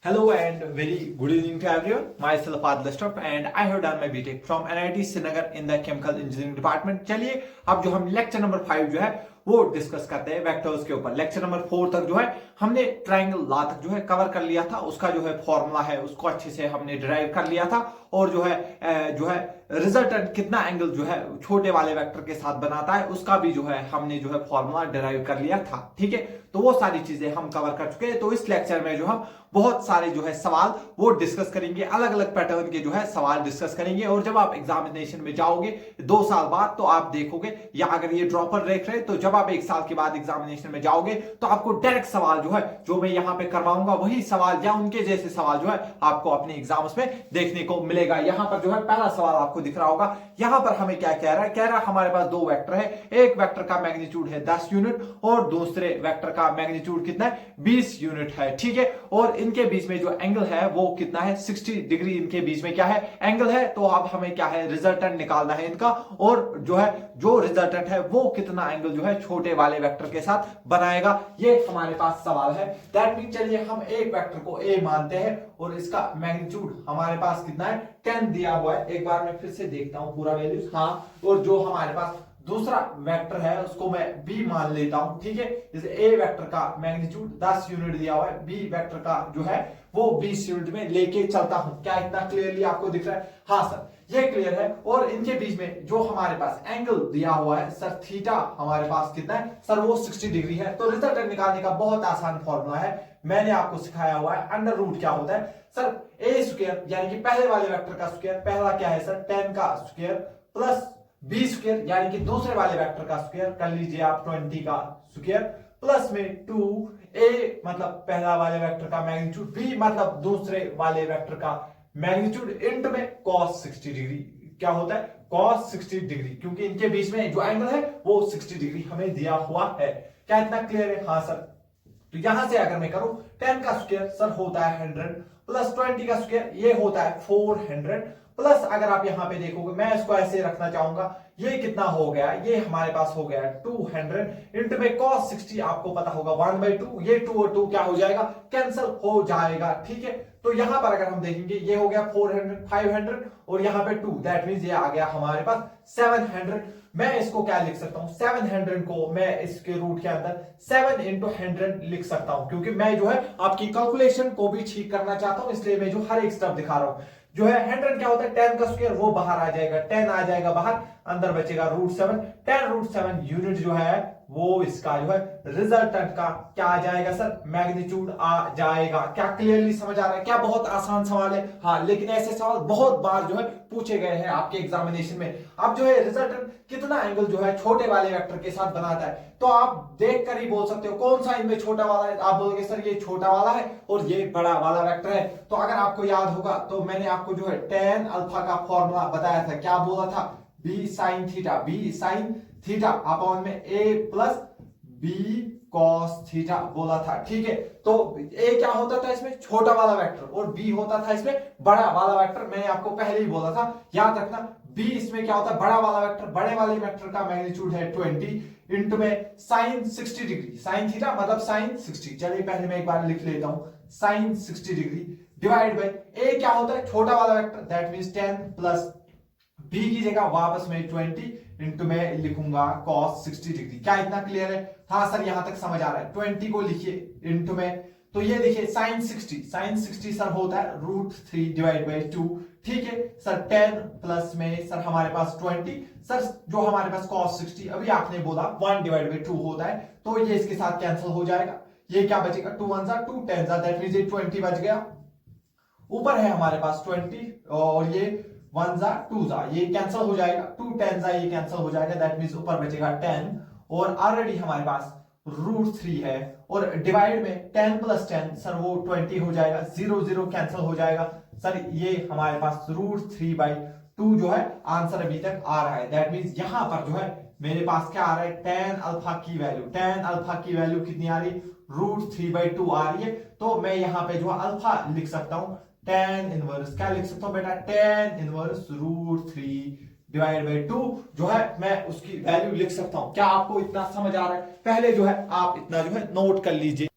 Hello and very good evening to everyone. Myself Adil Stuff and I have done my BTech from NIT Srinagar in the Chemical Engineering Department. चलिए अब जो हम lecture number 5 जो है वो discuss करते हैं वेक्टर्स के ऊपर। लेक्चर नंबर 4 तक जो है हमने ट्रायंगल लॉ तक जो है कवर कर लिया था, उसका जो है फॉर्मूला है उसको अच्छे से हमने डिराइव कर लिया था और जो है रिजल्टेंट कितना एंगल जो है छोटे वाले वेक्टर के साथ बनाता है उसका भी जो है हमने जो है फॉर्मूला डिराइव कर लिया था। ठीक है, तो वो सारी चीजें हम कवर कर चुके हैं। तो इस लेक्चर में जो हम बहुत सारे जो है सवाल वो डिस्कस करेंगे, अलग अलग पैटर्न के जो है सवाल डिस्कस करेंगे। और जब आप एग्जामिनेशन में जाओगे 2 साल बाद तो आप देखोगे, या अगर ये ड्रॉपर देख रहे हैं तो जब आप 1 साल के बाद एग्जामिनेशन में जाओगे तो आपको डायरेक्ट सवाल जो है जो मैं यहाँ पे करवाऊंगा वही सवाल या उनके जैसे सवाल जो है आपको अपने एग्जाम्स में देखने को मिलेगा। यहाँ पर जो है पहला सवाल आपको दिख रहा होगा। यहाँ पर हमें क्या कह रहा है, कह रहा है हमारे पास 2 वेक्टर है, एक वेक्टर का मैग्नीट्यूड है 10 यूनिट और दूसरे वेक्टर का मैग्नीट्यूड कितना है 20 यूनिट है। ठीक है, और इनके बीच में जो एंगल है वो कितना है 60 डिग्री इनके बीच में क्या है एंगल है। तो अब हमें क्या है रिजल्टेंट निकालना है इनका, और जो है जो रिजल्टेंट है वो कितना एंगल जो है छोटे वाले वेक्टर के साथ बनाएगा, ये हमारे पास सवाल है। दैट मीन चलिए हम एक वेक्टर को ए मानते हैं और इसका मैग्नीट्यूड हमारे पास कितना है 10 दिया हुआ है। एक बार मैं फिर से देखता हूं पूरा वैल्यूज। हाँ, और जो हमारे पास दूसरा वेक्टर है उसको मैं बी मान लेता हूं। ठीक है, जैसे ए वेक्टर का मैग्नीट्यूड 10 यूनिट दिया हुआ है, बी वेक्टर का जो है वो 20 यूनिट में लेके चलता हूं। क्या इतना क्लियरली आपको दिख रहा है? हाँ सर, ये क्लियर है। और इनके बीच में जो हमारे पास एंगल दिया हुआ है सर थीटा हमारे पास कितना है सर वो 60 डिग्री है। तो रिजल्टेंट निकालने का बहुत आसान फॉर्मूला है, मैंने आपको सिखाया हुआ है। अंडर रूट क्या होता है सर, ए स्क्वायर यानी कि पहले वाले वेक्टर का स्क्वायर, पहला क्या है सर 10 का स्क्वायर प्लस बी स्क्वायर यानी कि दूसरे वाले वेक्टर का स्क्वायर, कर लीजिए आप 20 का स्क्वायर प्लस में 2 ए मतलब पहला वाले वेक्टर का मैग्नीट्यूड, बी मतलब दूसरे वाले वेक्टर का मैग्नीट्यूड इंटू में cos 60 डिग्री। क्या होता है cos 60 डिग्री, क्योंकि इनके बीच में जो एंगल है वो 60 डिग्री हमें दिया हुआ है। क्या इतना क्लियर है? हाँ सर। तो यहां से अगर मैं करूं 10 का स्क्वायर सर होता है 100 प्लस 20 का स्क्वायर ये होता है 400 प्लस, अगर आप यहां पे देखोगे मैं इसको ऐसे रखना चाहूंगा, ये कितना हो गया, ये हमारे पास हो गया 200 इंटू में cos 60 आपको पता होगा 1/2, ये 2 और 2 क्या हो जाएगा कैंसिल हो जाएगा। ठीक है, तो यहां पर अगर हम देखेंगे ये हो गया 400 500 और यहां पे 2, दैट मींस ये आ गया हमारे पास 700। मैं इसको क्या लिख सकता हूं 700 को मैं इसके रूट के अंदर 7 इंटू 100 लिख सकता हूं, क्योंकि मैं जो है आपकी कैलकुलेशन को भी ठीक करना चाहता हूं, इसलिए मैं जो हर एक स्टेप दिखा रहा हूं। जो है 100 क्या होता है 10 का स्क्वायर वो बाहर आ जाएगा, 10 आ जाएगा बाहर, अंदर बचेगा √7, 10 √7 यूनिट जो है वो इसका जो है रिजल्टेंट का क्या आ जाएगा सर मैग्नीट्यूड आ जाएगा। क्या क्लियरली समझ आ रहा है? क्या बहुत आसान सवाल है। हाँ, लेकिन ऐसे सवाल बहुत बार जो है पूछे गए हैं आपके एग्जामिनेशन में। अब जो है रिजल्टेंट कितना एंगल जो है छोटे वाले वेक्टर के साथ बनाता है, तो आप देख कर ही बोल सकते हो कौन सा इनमें छोटा वाला है। आप बोलोगे सर ये छोटा वाला है और ये बड़ा वाला वेक्टर है। तो अगर आपको याद होगा तो मैंने आपको जो है tan अल्फा का फॉर्मूला बताया था, क्या बोला था b sin थीटा अपॉन में a plus b cos theta बोला था। ठीक है, तो a क्या होता था इसमें छोटा वाला वेक्टर और b होता था इसमें बड़ा वाला वेक्टर। मैंने आपको पहले ही बोला था, याद रखना b इसमें क्या होता है बड़ा वाला वेक्टर, बड़े वाले वेक्टर का मैग्नीट्यूड है 20 इंटू में sin 60 डिग्री, sin थीटा मतलब sin 60। चलिए पहले मैं एक बार लिख लेता हूं sin 60 degree divide by a क्या होता है छोटा वाला vector, that means 10 plus b की जगह वापस में 20 इंटू में लिखूंगा cos 60 डिग्री। क्या इतना क्लियर है? हाँ सर, यहां तक समझ आ रहा है। 20 को लिखिए इंटू में, तो ये देखिए sin 60 सर होता है √3 डिवाइड बाई 2। ठीक है सर, 10 प्लस में सर हमारे पास 20, सर जो हमारे पास cos 60 अभी आपने बोला 1 डिवाइड बाई 2 होता है, तो ये इसके साथ कैंसिल हो जाएगा। ये क्या बचेगा 2 1 2 10 दैट मींस ये 20 बच गया। ऊपर है हमारे पास 20 और ये 1 2 ये कैंसिल हो जाएगा, 2 10 ये कैंसिल हो जाएगा, दैट मींस ऊपर बचेगा 10 और ऑलरेडी हमारे पास √3 है और डिवाइड में 10 प्लस 10 सर वो 20 हो जाएगा, 0 0 कैंसिल हो जाएगा। सर ये हमारे पास √3/2 जो है आंसर अभी तक आ रहा है। दैट मींस यहां पर जो है मेरे पास क्या आ रहा है tan अल्फा की वैल्यू कितनी आ रही है √3/2 आ रही है। तो मैं यहाँ पे जो अल्फा लिख सकता हूं tan इनवर्स, क्या लिख सकता हूं बेटा tan इनवर्स √3 डिवाइड बाई 2 जो है मैं उसकी वैल्यू लिख सकता हूं। क्या आपको इतना समझ आ रहा है? पहले जो है आप इतना जो है नोट कर लीजिए।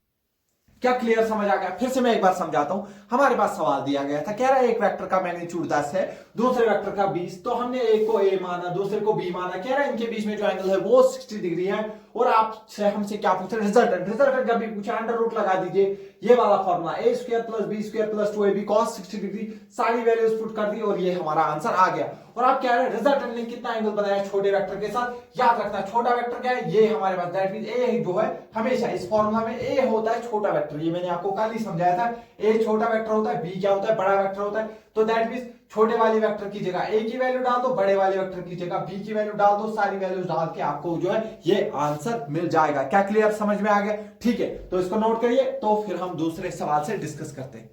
क्या क्लियर समझ आ गया? फिर से मैं एक बार समझाता हूं। हमारे पास सवाल दिया गया था, कह रहा है एक वेक्टर का मैग्नीट्यूड 10 है, दूसरे वेक्टर का 20, तो हमने एक को ए माना, दूसरे को बी माना। कह रहा है इनके बीच में जो एंगल है वो 60 डिग्री है। और आपसे हमसे क्या पूछ रहे, रिजल्टेंट जब भी पूछा अंडर रूट लगा दीजिए, ये वाला formula a square plus b square plus 2ab cos 60 degree, सारी वैल्यूज पुट कर दी और ये हमारा आंसर आ गया। और आप कह रहे हैं रिजल्टेंट ने कितना एंगल बनाया छोटे वेक्टर के साथ। याद रखना छोटा वेक्टर क्या है, ये हमारे पास, दैट मींस ए जो है हमेशा इस फॉर्मूला में ए होता है छोटा वेक्टर। ये मैंने आपको कल ही समझाया था, ए छोटा वेक्टर होता है, बी क्या होता है, बड़ा वेक्टर होता है। तो दैट मींस छोटे वाले वेक्टर की जगह ए की वैल्यू डाल दो, बड़े वाले वेक्टर की जगह बी की वैल्यू डाल दो, सारी वैल्यूज डाल के आपको जो है ये आंसर मिल जाएगा। क्या क्लियर समझ में आ गया? ठीक है, तो इसको नोट करिए, तो फिर हम दूसरे सवाल से डिस्कस करते हैं।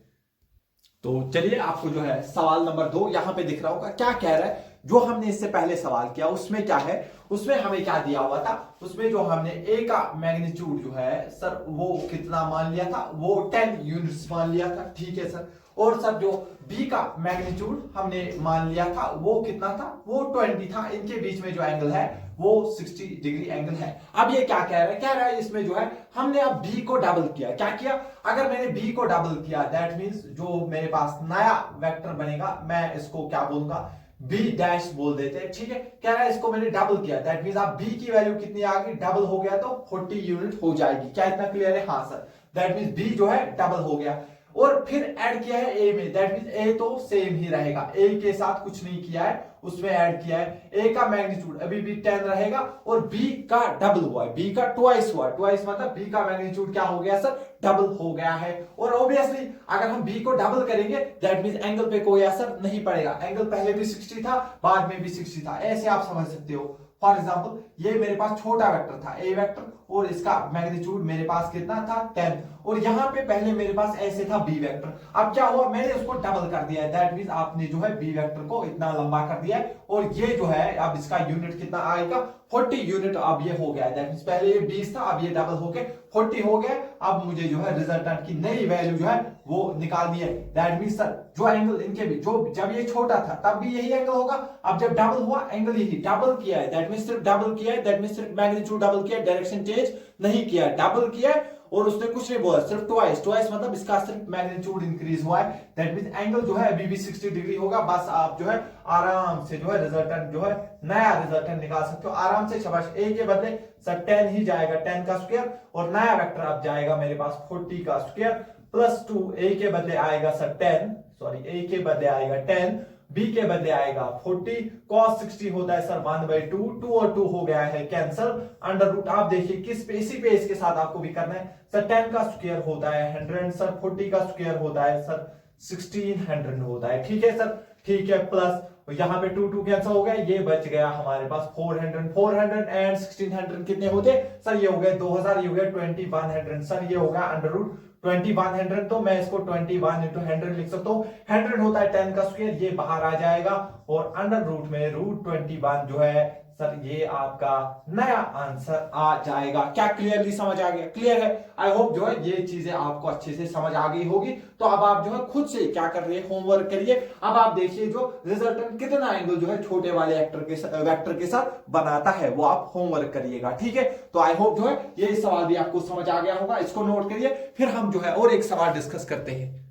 तो चलिए, आपको जो है सवाल नंबर 2 यहां पे दिख रहा होगा। क्या कह रहा है, जो हमने इससे पहले सवाल किया उसमें क्या है, उसमें हमें क्या दिया हुआ था, उसमें जो हमने ए का मैग्नीट्यूड जो है सर वो कितना मान लिया था, वो 10 यूनिट्स मान लिया था। ठीक है सर। और सर जो बी का मैग्नीट्यूड हमने मान लिया था वो कितना था, वो 20 था। इनके बीच में जो एंगल है वो 60 डिग्री एंगल है। अब ये क्या कह रहा है, कह रहा है इसमें जो है हमने अब बी को डबल किया। क्या किया, अगर मैंने बी को डबल किया दैट मींस जो मेरे पास नया वेक्टर बनेगा, मैं इसको क्या बोलूंगा, बी डैश बोल देते हैं। ठीक है, कह रहा है इसको मैंने डबल किया, दैट मींस आप बी की वैल्यू कितनी आ गई, डबल हो गया तो 40 यूनिट हो जाएगी। क्या इतना क्लियर है? हाँ सर, दैट मींस बी जो है डबल हो गया। और फिर ऐड किया है ए में, दैट मींस ए तो सेम ही रहेगा, ए के साथ कुछ नहीं किया है, उसमें ऐड किया है। ए का मैग्नीट्यूड अभी भी 10 रहेगा और बी का डबल हुआ है, बी का ट्वाइस हुआ है। ट्वाइस मतलब बी का मैग्नीट्यूड क्या हो गया सर, डबल हो गया है। और ऑब्वियसली अगर हम बी को डबल करेंगे दैट मींस एंगल पे कोई असर नहीं पड़ेगा। एंगल पहले भी 60 था, बाद में भी 60 था, ऐसे आप समझ सकते हो। फॉर एग्जाम्पल ये मेरे पास छोटा वेक्टर था ए वेक्टर, और इसका मैग्नीट्यूड मेरे पास कितना था 10, और यहां पे पहले मेरे पास ऐसे था बी वेक्टर। अब क्या हुआ, मैंने उसको डबल कर दिया है, दैट मींस आपने जो है बी वेक्टर को इतना लंबा कर दिया है। और ये जो है अब इसका यूनिट कितना आएगा, 40 यूनिट अब ये हो गया है। दैट मींस पहले ये 20 था, अब ये डबल होके 40 हो गया। अब मुझे जो है रिजल्टेंट की नई वैल्यू जो है वो निकालनी है। दैट मींस सर जो एंगल इनके भी, जो जब ये छोटा था तब भी यही एंगल होगा, अब जब डबल हुआ एंगल यही, डबल किया है दैट मींस सिर्फ डबल किया है, दैट मींस सिर्फ मैग्नीट्यूड डबल किया है, डायरेक्शन चेंज नहीं किया, डबल किया है। और उसने कुछ नहीं बोला, सिर्फ ट्वाइस, ट्वाइस मतलब इसका सिर्फ मैग्नीट्यूड इंक्रीज हुआ है। दैट मींस एंगल जो है अभी भी 60 डिग्री होगा। बस आप जो है आराम से जो है रिजल्टेंट जो है नया रिजल्टेंट निकाल सकते हो आराम से। शाबाश, ए के बदले सर 10 ही जाएगा, 10 का स्क्वायर, और नया वेक्टर अब जाएगा मेरे पास 40 का स्क्वायर प्लस 2, ए के बदले आएगा सर 10, सॉरी ए के बदले आएगा 10, बी के बदले आएगा 40, cos 60 होता है सर 1/2, 2 और 2 हो गया है कैंसल, अंडर रूट। आप देखिए किस पे, इसी पे इसके साथ आपको भी करना है। सर 10 का स्क्वायर होता है 100, सर 40 का स्क्वायर होता है सर 1600 होता है। ठीक है सर, ठीक है, प्लस यहाँ पे 2 कैंसिल हो गया, ये बच गया हमारे पास 400, 400 एंड 1600 कितने होते सर, ये हो गए 2000, ये हो गया 2100 सर, ये हो गया अंडर रूट 2100। तो मैं इसको 21 इंटू 100 लिख सकता हूँ। 100 होता है 10 का स्क्वायर, ये बाहर आ जाएगा, और अंडर रूट में रूट 21 जो है सर ये आपका नया आंसर आ जाएगा। क्या क्लियरली समझ आ गया? क्लियर है? आई होप जो है ये चीजें आपको अच्छे से समझ आ गई होगी। तो अब आप जो है खुद से क्या कर रहे हैं, होमवर्क करिए। अब आप देखिए जो रिजल्टेंट कितना एंगल जो है छोटे वाले वेक्टर के साथ बनाता है, वो आप होमवर्क करिएगा। ठीक है, तो आई होप जो है ये सवाल भी आपको समझ आ गया होगा, इसको नोट करिए। फिर हम जो है और एक सवाल डिस्कस करते हैं।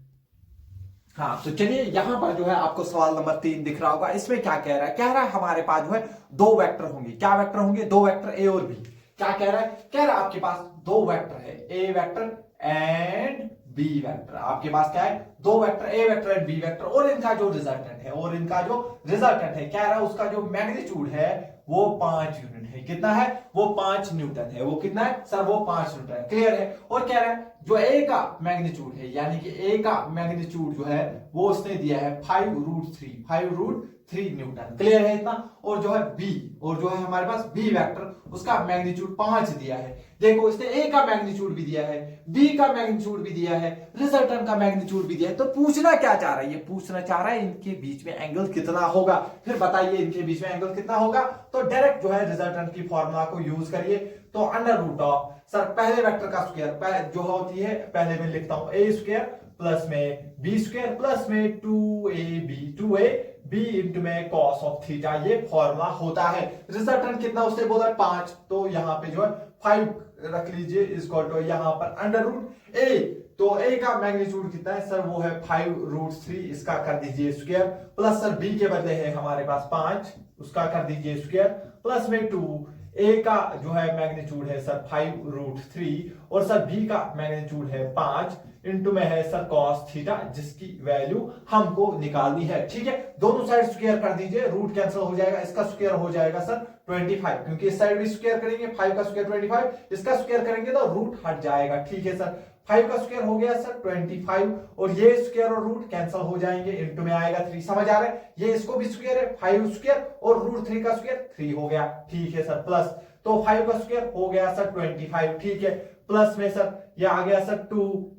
हाँ, तो चलिए यहां पर जो है आपको सवाल नंबर 3 दिख रहा होगा। इसमें क्या कह रहा है, कह रहा है हमारे पास जो है 2 वेक्टर होंगे। क्या वेक्टर होंगे? 2 वेक्टर ए और बी। क्या कह रहा है, कह रहा है आपके पास 2 वेक्टर है, A vector and B vector. आपके पास क्या है, 2 vector, A vector and B vector, और इनका जो रिजल्टेंट है, और इनका जो रिजल्टेंट है, कह रहा है उसका जो मैग्नीट्यूड है वो 5 यूनिट है। कितना है? वो 5 न्यूटन है। वो कितना है सर? वो 5 न्यूटन है। क्लियर है? और कह रहा है जो ए का मैग्नीट्यूड है, यानी कि ए का मैग्नीट्यूड जो है वो उसने दिया है 5√3 न्यूटन। क्लियर है इतना? और जो है बी, और जो है हमारे पास बी वेक्टर, उसका मैग्नीट्यूड 5 दिया है। देखो इसने ए का मैग्नीट्यूड भी दिया है, बी का मैग्नीट्यूड भी दिया है, रिजल्टेंट का मैग्नीट्यूड भी दिया है। तो पूछना क्या चाह रहा है, ये पूछना चाह रहा है इनके बीच में एंगल कितना होगा। फिर बताइए इनके बीच में एंगल कितना होगा। तो डायरेक्ट जो है रिजल्टेंट की फॉर्मूला को यूज करिए। तो अंडर रूट ऑफ सर पहले वेक्टर का स्क्वायर जो होती है, पहले मैं लिखता हूं ए स्क्वायर प्लस में बी स्क्वायर प्लस में 2ab इंटू में cos ऑफ थीटा, ये फॉर्मूला होता है। रिजल्टेंट कितना उसने बोला 5, तो यहां पे जो है 5 रख लीजिए, इसको तो यहां पर अंडर रूट ए तो ए का मैग्नीट्यूड कितना है सर, वो है 5√3, इसका कर दीजिए स्क्वायर, प्लस सर बी के बदले है हमारे पास 5, उसका कर दीजिए स्क्वायर, प्लस में 2। ए का जो है मैग्नीट्यूड है सर 5√3 और सर बी का मैग्नीट्यूड है 5, इंटू में है सर cos थीटा, जिसकी वैल्यू हमको निकालनी है। ठीक है, दोनों साइड स्क्वायर कर दीजिए, रूट कैंसिल हो जाएगा, इसका स्क्वायर हो जाएगा सर 25, क्योंकि इस साइड भी स्क्वायर करेंगे 5 का स्क्वायर 25, इसका स्क्वायर करेंगे तो रूट हट जाएगा। ठीक है सर, 5 का स्क्वायर हो गया सर 25 और ये स्क्वायर और रूट कैंसिल हो जाएंगे, इंटू में आएगा 3। समझ आ रहा है, ये इसको भी स्क्वायर है 5 स्क्वायर और रूट 3 का स्क्वायर 3 हो गया। ठीक है सर, प्लस तो 5 का स्क्वायर हो गया सर 25। ठीक है, प्लस में सर ये आ गया सर 2,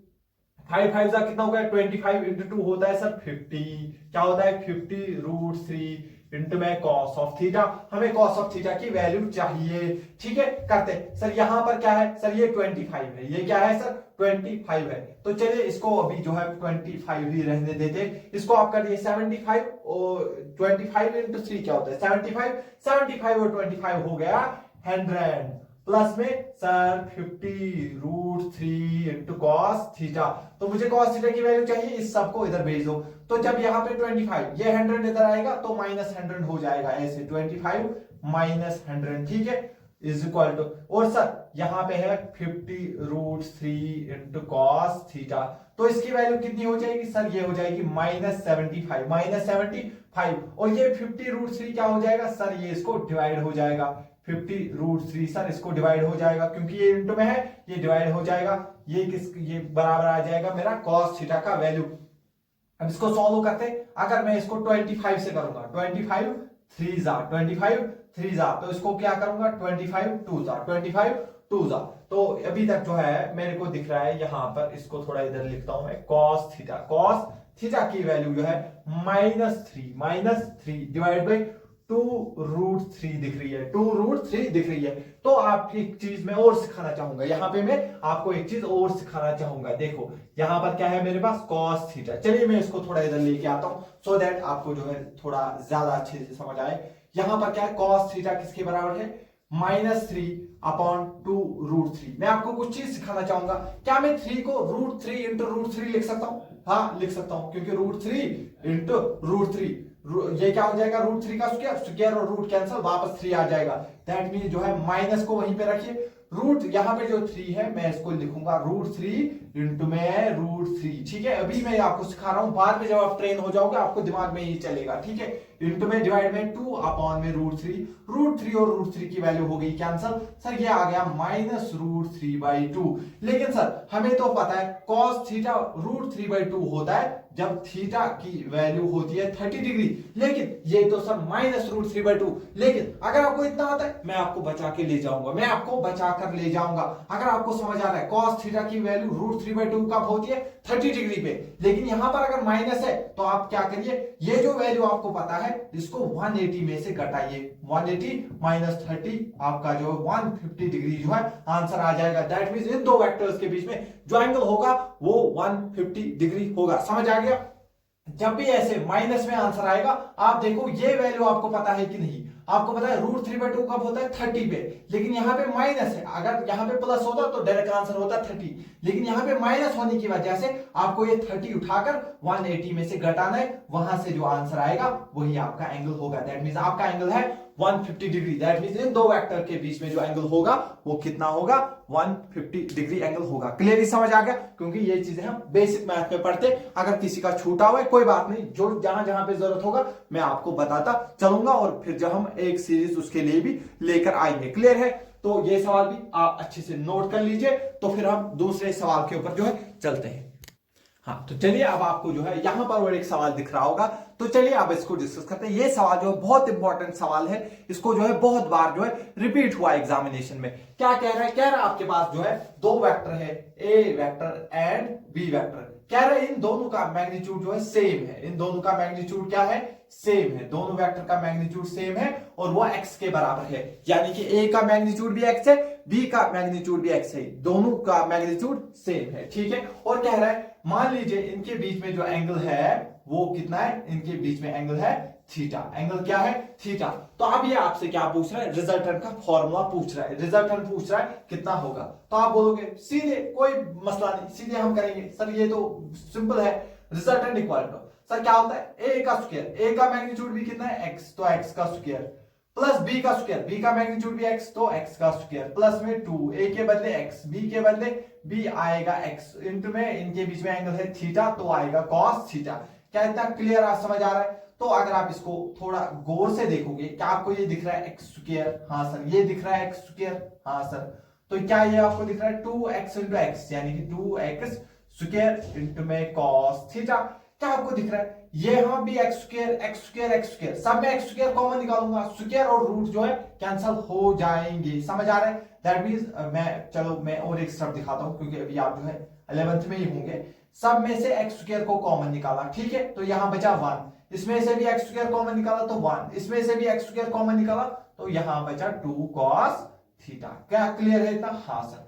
5 5 का कितना हो गया 25 इंटू 2 होता है सर 50, क्या होता है 50√3 इंटू में cos ऑफ थीटा, हमें cos ऑफ थीटा की वैल्यू चाहिए। ठीक है, करते सर, यहां पर क्या है सर, ये 25 है, ये क्या है सर 25 है, तो चलिए इसको अभी जो है 25 ही रहने देते, इसको आप करिए 75 और 25 इंटू 3 क्या होता है 75 और 25 हो गया 100, प्लस में सर 50√3 इंटू cos थीटा, तो मुझे cos थीटा की वैल्यू चाहिए, इस सब को इधर भेज दो। तो जब यहाँ पे 25 ये 100 इधर आएगा तो -100 हो जाएगा, ऐसे 25 -100। ठीक है, इज इक्वल टू, और सर यहाँ पे है 50√3 इंटू cos थीटा, तो इसकी वैल्यू कितनी हो जाएगी सर, ये हो जाएगी -75 और ये 50√3 क्या हो जाएगा सर, ये इसको डिवाइड हो जाएगा 50√3 सर, इसको डिवाइड हो जाएगा क्योंकि ये इंटू में है, ये डिवाइड हो जाएगा, ये बराबर आ जाएगा मेरा cos थीटा का वैल्यू। अब इसको सॉल्व करते, अगर मैं इसको 25 से करूंगा, 25 3 जा, तो इसको क्या करूंगा 25 2 जा, तो अभी तक जो है मेरे को दिख रहा है यहाँ पर, इसको थोड़ा इधर लिखता हूं मैं, cos थीटा की वैल्यू जो है -3 डिवाइड बाई 2√3 दिख रही है, 2√3 दिख रही है। तो आपकी एक चीज मैं और सिखाना चाहूंगा, यहाँ पे मैं आपको एक चीज और सिखाना चाहूंगा। देखो यहाँ पर क्या है मेरे पास cos थीटा, चलिए मैं इसको थोड़ा इधर लेके आता हूं सो दैट आपको जो है थोड़ा ज्यादा अच्छे से समझ आए। यहाँ पर क्या है cos थीटा किसके बराबर है -3/2√3। मैं आपको कुछ चीज सिखाना चाहूंगा, क्या मैं 3 को √3 इंटू √3 लिख सकता हूं? हाँ लिख सकता हूं, क्योंकि √3 इंटू √3 ये क्या हो जाएगा √3 का स्क्वायर और रूट कैंसिल, वापस 3 आ जाएगा। दैट मीन जो है माइनस को वहीं पे रखिए, रूट यहाँ पे जो 3 है मैं इसको लिखूंगा √3 इंटू में √3। ठीक है, अभी मैं आपको सिखा रहा हूं, बाद में जब आप ट्रेन हो जाओगे आपको दिमाग में ये चलेगा। ठीक है, इंटू में डिवाइड में 2/में √3 और √3 की वैल्यू हो गई कैंसिल। सर ये आ गया -√3/2। लेकिन सर हमें तो पता है cos थीटा √3/2 होता है जब थीटा की वैल्यू होती है 30 डिग्री, लेकिन ये तो सर -√3/2। लेकिन अगर आपको इतना आता है मैं आपको बचा के ले जाऊंगा, मैं आपको बचा कर ले जाऊंगा। अगर आपको समझ आ रहा है cos थीटा की वैल्यू √3/2 कब होती है 30 डिग्री पे, लेकिन यहां पर अगर माइनस है तो आप क्या करिए, ये जो वैल्यू आपको पता है इसको 180 में से घटाइए, 180 - 30 आपका जो 150 डिग्री जो है आंसर आ जाएगा। दैट मींस इन दो वेक्टर्स के बीच में जो एंगल होगा वो 150 डिग्री होगा। समझ आ गया? जब भी ऐसे माइनस में आंसर आएगा आप देखो ये वैल्यू आपको पता है कि नहीं, आपको पता है √3/2 कब होता है 30 पे, लेकिन यहाँ पे माइनस है। अगर यहाँ पे प्लस होता तो डायरेक्ट आंसर होता 30, लेकिन यहाँ पे माइनस होने की वजह से आपको ये 30 उठाकर 180 में से घटाना है, वहां से जो आंसर आएगा वही आपका एंगल होगा। दैट मींस आपका एंगल है 150 डिग्री। दैट मींस इन दो वेक्टर के बीच में जो एंगल होगा वो कितना होगा 150 डिग्री एंगल होगा। क्लियरली समझ आ गया? क्योंकि ये चीजें हम बेसिक मैथ में पढ़ते, अगर किसी का छूटा हुआ है कोई बात नहीं, जो जहां जहां पे जरूरत होगा मैं आपको बताता चलूंगा और फिर जब हम एक सीरीज उसके लिए भी लेकर आएंगे। क्लियर है? तो ये सवाल भी आप अच्छे से नोट कर लीजिए, तो फिर हम दूसरे सवाल के ऊपर जो है चलते हैं। हाँ तो चलिए, अब आपको जो है यहां पर और एक सवाल दिख रहा होगा, तो चलिए अब इसको डिस्कस करते हैं। ये सवाल जो है बहुत इंपॉर्टेंट सवाल है, इसको जो है बहुत बार जो है रिपीट हुआ एग्जामिनेशन में। क्या कह रहा है? कह रहा है आपके पास जो है दो वेक्टर है, A vector and B vector. कह रहा है इन दोनों का मैग्नीट्यूड जो है सेम है, इन दोनों का मैग्नीट्यूड क्या है? सेम है। दोनों वेक्टर का मैग्नीट्यूड सेम है और वो x के बराबर है, यानी कि a का मैग्नीट्यूड भी x है, b का मैग्नीट्यूड भी x है, दोनों का मैग्नीट्यूड सेम है। ठीक है, और कह रहा है मान लीजिए इनके बीच में जो एंगल है वो कितना है, इनके बीच में एंगल है थीटा। एंगल क्या है, थीटा। तो अब ये आपसे क्या पूछ रहा है, रिजल्टेंट का फॉर्मूला पूछ रहा है। रिजल्टेंट पूछ रहा है कितना होगा, तो आप बोलोगे सीधे, कोई मसला नहीं, सीधे हम करेंगे सर, ये तो सिंपल है। रिजल्टेंट इक्वल टू सर क्या होता है, ए का स्क्वायर, ए का मैग्नीट्यूड भी कितना है एक्स, तो एक्स का स्क्वायर, प्लस बी का स्क्वायर, बी का मैग्नीट्यूड भी एक्स, तो एक्स का स्क्वायर, प्लस में 2, ए के बदले एक्स, बी के बदले बी आएगा एक्स, इंटू में इनके बीच में एंगल है थीटा, तो आएगा कॉस थीटा। क्या इतना क्लियर समझ आ रहा है? तो अगर आप इसको थोड़ा गौर से देखोगे, क्या आपको ये दिख रहा है एक्स स्क्वायर, हाँ सर, ये दिख रहा है एक्स स्क्वायर, हाँ सर, तो क्या ये आपको दिख रहा है 2x इंटू एक्स, यानी कि 2x स्क्वायर इंटू में कॉस थीटा। क्या आपको दिख रहा है, ये यहां भी x square x square x square, सब में एक्स स्क्वायर कॉमन निकालूंगा, स्क्वायर और रूट जो है कैंसिल हो जाएंगे, समझ आ रहा है? दैट मींस मैं और एक स्टेप दिखाता हूं, क्योंकि अभी आप जो है 11th में ही होंगे। सब में से एक्स स्क्वायर को कॉमन निकाला, ठीक है, तो यहां बचा 1, इसमें से भी एक्स स्क्वायर कॉमन निकाला तो 1, इसमें से भी एक्स स्क्वायर कॉमन निकाला तो यहां बचा 2 cos थीटा। क्या क्लियर है इतना? हाँ सर,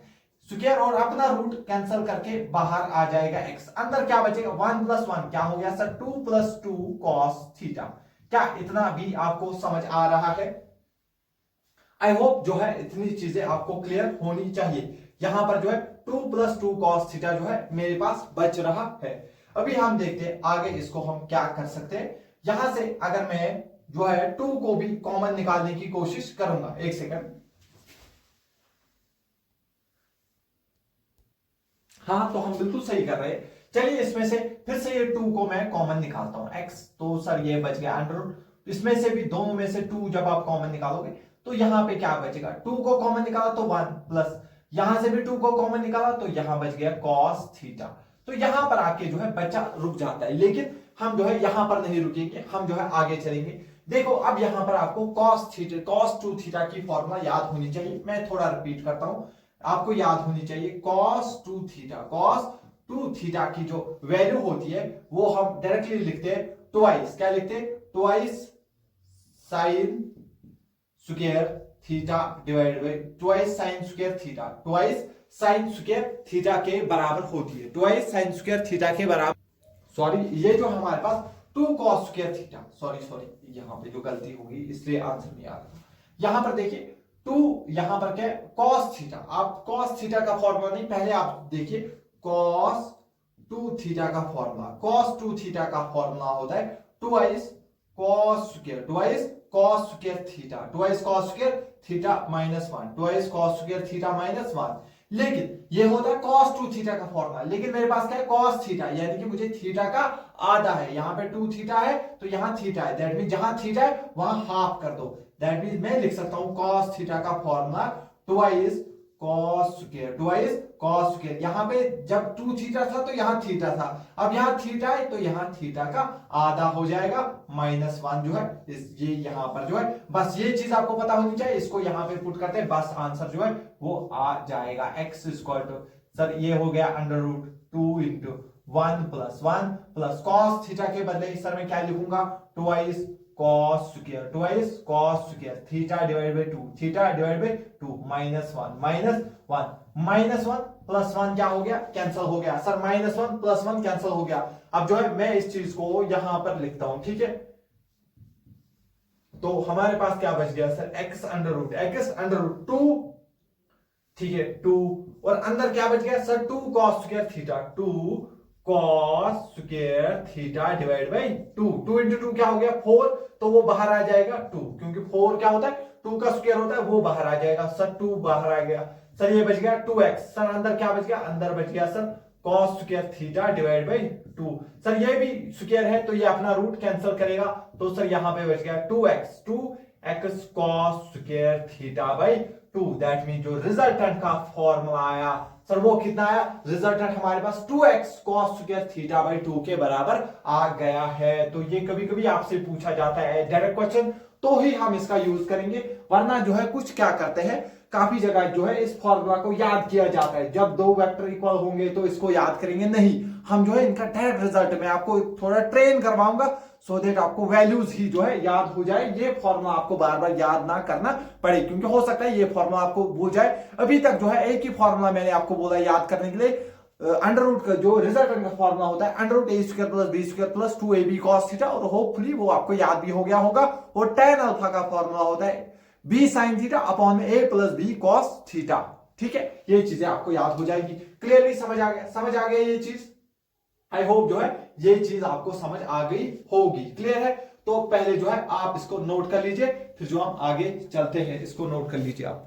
स्क्वायर और अपना रूट कैंसिल करके बाहर आ जाएगा x, अंदर क्या बचेगा 1 प्लस 1 क्या हो गया सर 2 प्लस 2 cos थीटा। क्या इतना भी आपको समझ आ रहा है? आई होप जो है इतनी चीजें आपको क्लियर होनी चाहिए। यहां पर जो है 2 प्लस 2 cos थीटा जो है मेरे पास बच रहा है। अभी हम देखते हैं आगे इसको हम क्या कर सकते हैं। यहां से अगर मैं जो है 2 को भी कॉमन निकालने की कोशिश करूंगा, एक सेकंड। हाँ, तो हम बिल्कुल सही कर रहे हैं। चलिए इसमें से फिर से ये 2 को मैं कॉमन निकालता हूं, x, तो सर ये बच गया अंडर रूट, इसमें से भी दोनों में से 2 जब आप कॉमन निकालोगे तो यहां पे क्या बचेगा, 2 को कॉमन निकाला तो 1 प्लस, यहां से भी 2 को कॉमन निकाला तो यहां बच गया cos थीटा। तो यहां पर आके जो है बच्चा रुक जाता है, लेकिन हम जो है यहां पर नहीं रुकेंगे, हम जो है आगे चलेंगे। देखो अब यहां पर आपको cos थीटा, cos 2 थीटा की फॉर्मूला याद होनी चाहिए। मैं थोड़ा रिपीट करता हूं, आपको याद होनी चाहिए cos 2 थीटा। cos 2 थीटा की जो वैल्यू होती है वो हम डायरेक्टली लिखते हैं ट्वाइस, क्या लिखते हैं, twice sine square theta divide bye twice sine square theta. Twice sine square theta के बराबर होती है, ट्वाइस साइन स्क्वायर थीटा के बराबर, सॉरी ये जो हमारे पास 2 cos स्क्वायर थीटा, सॉरी यहां पे जो गलती होगी इसलिए आंसर नहीं आ रहा। यहां पर देखिए 2, यहां पर क्या है cos थीटा, आप cos थीटा का फॉर्मूला नहीं, पहले आप देखिए cos 2 थीटा का फॉर्मूला, cos 2 थीटा का फॉर्मूला होता है twice cos square, twice cos square theta, twice cos square theta minus 1, twice cos square theta minus 1। लेकिन ये होता है cos 2 थीटा का फॉर्मूला, लेकिन मेरे पास क्या है cos थीटा, यानी कि मुझे थीटा का आधा है, यहां पे 2 थीटा है तो यहां थीटा है, दैट मीन जहां थीटा है वहां हाफ कर दो, दैट मीन मैं लिख सकता हूं cos थीटा का formula twice cos square, twice cos square. यहां पे जब 2 थीटा था तो यहां थीटा था, अब यहां थीटा है तो यहां थीटा का आधा हो जाएगा माइनस 1 जो है ये यहां पर जो है, बस ये चीज आपको पता होनी चाहिए। इसको यहां पे पुट करते हैं, बस आंसर जो है वो आ जाएगा x इक्वल टू, सर ये हो गया under root 2 into 1 plus cos theta के बदले सर मैं क्या लिखूंगा twice cos square, twice cos square theta divide by 2, theta divide by 2 minus 1 plus 1 क्या हो गया, कैंसिल हो गया सर, माइनस 1 प्लस 1 कैंसिल हो गया। अब जो है मैं इस चीज को यहां पर लिखता हूं, ठीक है, तो हमारे पास क्या बच गया सर x अंडर रूट 2, ठीक है 2, और अंदर क्या बच गया sir 2 cos square theta, 2 cos square theta divide by 2, 2 into 2 क्या हो गया 4, तो वो बाहर आ जाएगा 2, क्योंकि 4 क्या होता है 2 का स्क्वायर होता है, वो बाहर आ जाएगा सर, 2 बाहर आ गया सर, ये बच गया 2x, सर अंदर क्या बच गया, अंदर बच गया sir cos square theta divide by 2, sir ये भी स्क्वायर है तो ये अपना रूट कैंसिल करेगा, तो सर यहां पे बच गया 2x cos square theta by 2, that mean जो रिजल्टेंट का फॉर्मूला आया सर वो कितना आया, रिजल्टेंट हमारे पास 2x cos square theta by 2 के बराबर आ गया है। तो ये कभी कभी आपसे पूछा जाता है डायरेक्ट क्वेश्चन, तो ही हम इसका यूज करेंगे, वरना जो है कुछ क्या करते हैं काफी जगह जो है इस फॉर्मूला को याद किया जाता है, जब दो वेक्टर इक्वल होंगे तो इसको याद करेंगे, नहीं, हम जो है इनका डायरेक्ट रिजल्ट में आपको थोड़ा ट्रेन करवाऊंगा, सो दैट आपको वैल्यूज ही जो है याद हो जाए, ये फॉर्मूला आपको बार बार याद ना करना पड़े, क्योंकि हो सकता है ये फॉर्मूला आपको भूल जाए। अभी तक जो है एक ही फॉर्मूला मैंने आपको बोला याद करने के लिए, अंडर रूट का जो रिजल्टेंट का फॉर्मूला होता है under root a square plus b square plus 2ab cos theta, और होपफुली वो आपको याद भी हो गया होगा। और tan अल्फा का फॉर्मूला होता है b sin थीटा अपॉन में a plus b cos theta. ठीक है, ये चीजें आपको याद हो जाएगी। क्लियरली समझ आ गया ये चीज। आई होप जो है ये चीज आपको समझ आ गई होगी। क्लियर है? तो पहले जो है आप इसको नोट कर लीजिए, फिर जो हम आगे चलते हैं इसको नोट कर लीजिए आप।